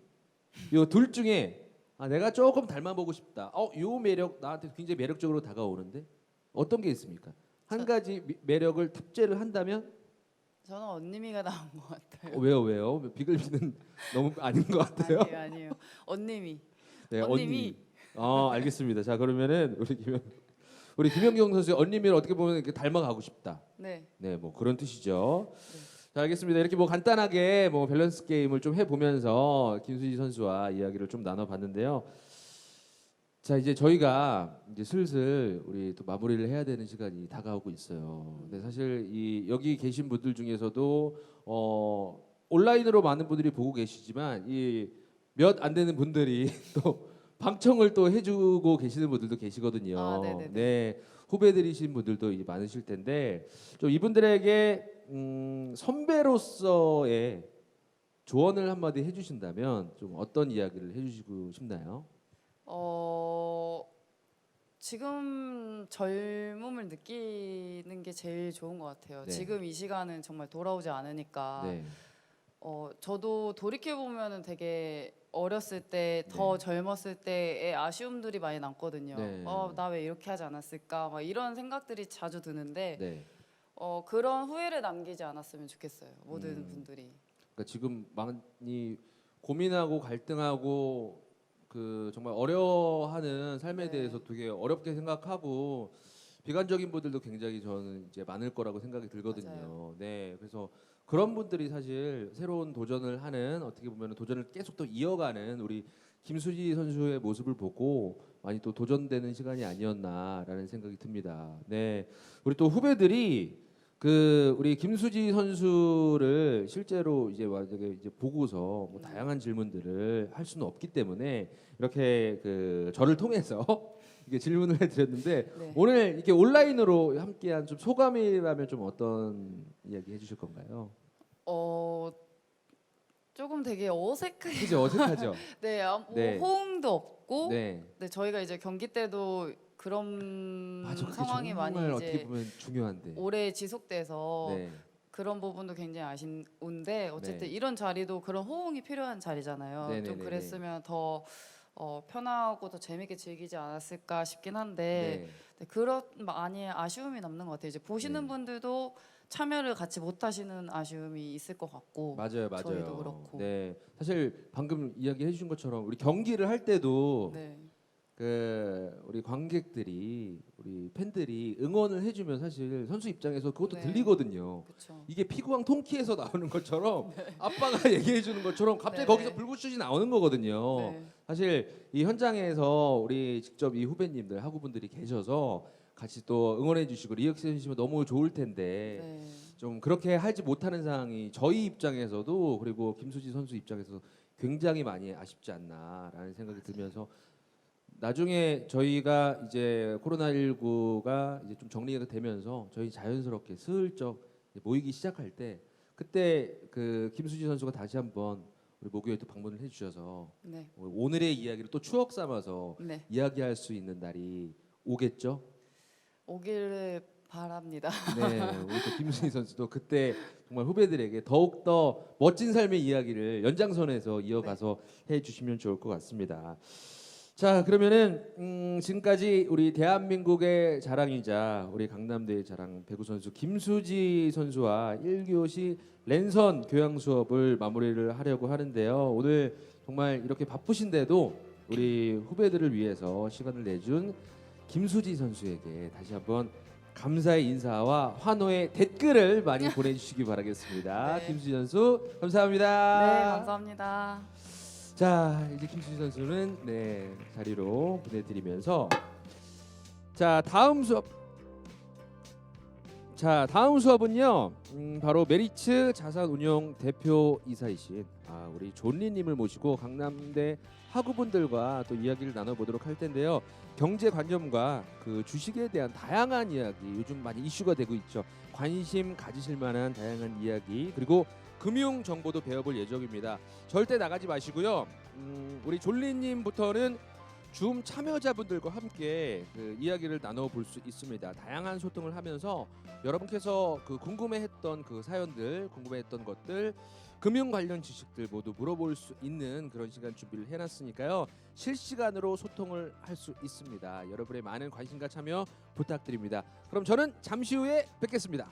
이 둘 중에 내가 조금 닮아보고 싶다. 요 매력 나한테 굉장히 매력적으로 다가오는데 어떤 게 있습니까? 한 가지 매력을 탑재를 한다면 저는 언니미가 나온 것 같아요. 왜요? 비글비는 너무 아닌 것 같아요. 아니에요. 언니미. 네, 언니미. 알겠습니다. 자, 그러면은 우리 김연경 선수의 언니미를 어떻게 보면 이렇게 닮아가고 싶다. 네. 네, 뭐 그런 뜻이죠. 자, 알겠습니다. 이렇게 뭐 간단하게 뭐 밸런스 게임을 좀 해보면서 김수지 선수와 이야기를 좀 나눠봤는데요. 자, 이제 저희가 이제 슬슬 우리 또 마무리를 해야 되는 시간이 다가오고 있어요. 근데 사실 이 여기 계신 분들 중에서도 온라인으로 많은 분들이 보고 계시지만 이 몇 안 되는 분들이 또 방청을 또 해주고 계시는 분들도 계시거든요. 아, 네네네. 네, 후배들이신 분들도 이제 많으실 텐데 좀 이분들에게 선배로서의 조언을 한마디 해주신다면 좀 어떤 이야기를 해주시고 싶나요? 지금 젊음을 느끼는 게 제일 좋은 것 같아요. 네. 지금 이 시간은 정말 돌아오지 않으니까. 네. 저도 돌이켜 보면은 되게 어렸을 때, 더 젊었을 때의 아쉬움들이 많이 남거든요. 네. 나 왜 이렇게 하지 않았을까? 막 이런 생각들이 자주 드는데, 네. 그런 후회를 남기지 않았으면 좋겠어요. 모든 음. 분들이. 그러니까 지금 많이 고민하고 갈등하고 그 정말 어려워하는 삶에 네. 대해서 되게 어렵게 생각하고 비관적인 분들도 굉장히 저는 이제 많을 거라고 생각이 들거든요. 맞아요. 네, 그래서 그런 분들이 사실 새로운 도전을 하는 어떻게 보면 도전을 계속 또 이어가는 우리 김수지 선수의 모습을 보고 많이 또 도전되는 시간이 아니었나라는 생각이 듭니다. 네, 우리 또 후배들이 그 우리 김수지 선수를 실제로 이제 만약에 이제 보고서 뭐 다양한 질문들을 할 수는 없기 때문에 이렇게 그 저를 통해서 이게 질문을 해드렸는데 네. 오늘 이렇게 온라인으로 함께한 좀 소감이라면 좀 어떤 이야기 해주실 건가요? 조금 되게 어색해. 그죠, 어색하죠. 네, 뭐 네. 호응도 없고. 네. 네, 저희가 이제 경기 때도 그런 맞아, 그게 상황이 정말 많이 어떻게 이제 보면 중요한데. 오래 지속돼서 네. 그런 부분도 굉장히 아쉬운데 어쨌든 네. 이런 자리도 그런 호응이 필요한 자리잖아요. 좀 네네네네. 그랬으면 더 편하고 더 재밌게 즐기지 않았을까 싶긴 한데 네. 네, 그런 많이 아쉬움이 남는 것 같아요. 이제 보시는 네. 분들도 참여를 같이 못하시는 아쉬움이 있을 것 같고 맞아요, 맞아요. 저희도 그렇고. 네, 사실 방금 이야기해 주신 것처럼 우리 경기를 할 때도 네. 그 우리 관객들이 우리 팬들이 응원을 해주면 사실 선수 입장에서 그것도 네. 들리거든요. 그렇죠. 이게 피구왕 통키에서 나오는 것처럼 아빠가 얘기해 주는 것처럼 갑자기 네. 거기서 불꽃슛이 나오는 거거든요. 네. 사실 이 현장에서 우리 직접 이 후배님들 하구분들이 계셔서 같이 또 응원해 주시고 리액션 해주시면 너무 좋을 텐데 네. 좀 그렇게 하지 못하는 상황이 저희 입장에서도 그리고 김수지 선수 입장에서 굉장히 많이 아쉽지 않나라는 생각이 들면서 나중에 저희가 이제 코로나19가 이제 좀 정리가 되면서 저희 자연스럽게 슬쩍 모이기 시작할 때 그때 그 김수지 선수가 다시 한번 우리 목요일 또 방문을 해주셔서 네. 오늘의 이야기를 또 추억 삼아서 네. 이야기할 수 있는 날이 오겠죠? 오기를 바랍니다. 네, 우리 또 김수희 선수도 그때 정말 후배들에게 더욱 더 멋진 삶의 이야기를 연장선에서 이어가서 해주시면 좋을 것 같습니다. 자, 그러면은 지금까지 우리 대한민국의 자랑이자 우리 강남대의 자랑 배구 선수 김수지 선수와 1교시 랜선 교양 수업을 마무리를 하려고 하는데요. 오늘 정말 이렇게 바쁘신데도 우리 후배들을 위해서 시간을 내준 김수지 선수에게 다시 한번 감사의 인사와 환호의 댓글을 많이 보내주시기 바라겠습니다. 네. 김수지 선수 감사합니다. 네, 감사합니다. 자, 이제 김수지 선수는 네 자리로 보내드리면서 자 다음 수업은요 바로 메리츠 자산운용 대표 이사이신 우리 존리님을 모시고 강남대 학우분들과 또 이야기를 나눠보도록 할 텐데요. 경제관념과 그 주식에 대한 다양한 이야기 요즘 많이 이슈가 되고 있죠. 관심 가지실 만한 다양한 이야기 그리고 금융 정보도 배워볼 예정입니다. 절대 나가지 마시고요. 우리 졸리님부터는 줌 참여자분들과 함께 그 이야기를 나눠볼 수 있습니다. 다양한 소통을 하면서 여러분께서 그 궁금해했던 그 사연들, 궁금해했던 것들, 금융 관련 지식들 모두 물어볼 수 있는 그런 시간 준비를 해놨으니까요. 실시간으로 소통을 할 수 있습니다. 여러분의 많은 관심과 참여 부탁드립니다. 그럼 저는 잠시 후에 뵙겠습니다.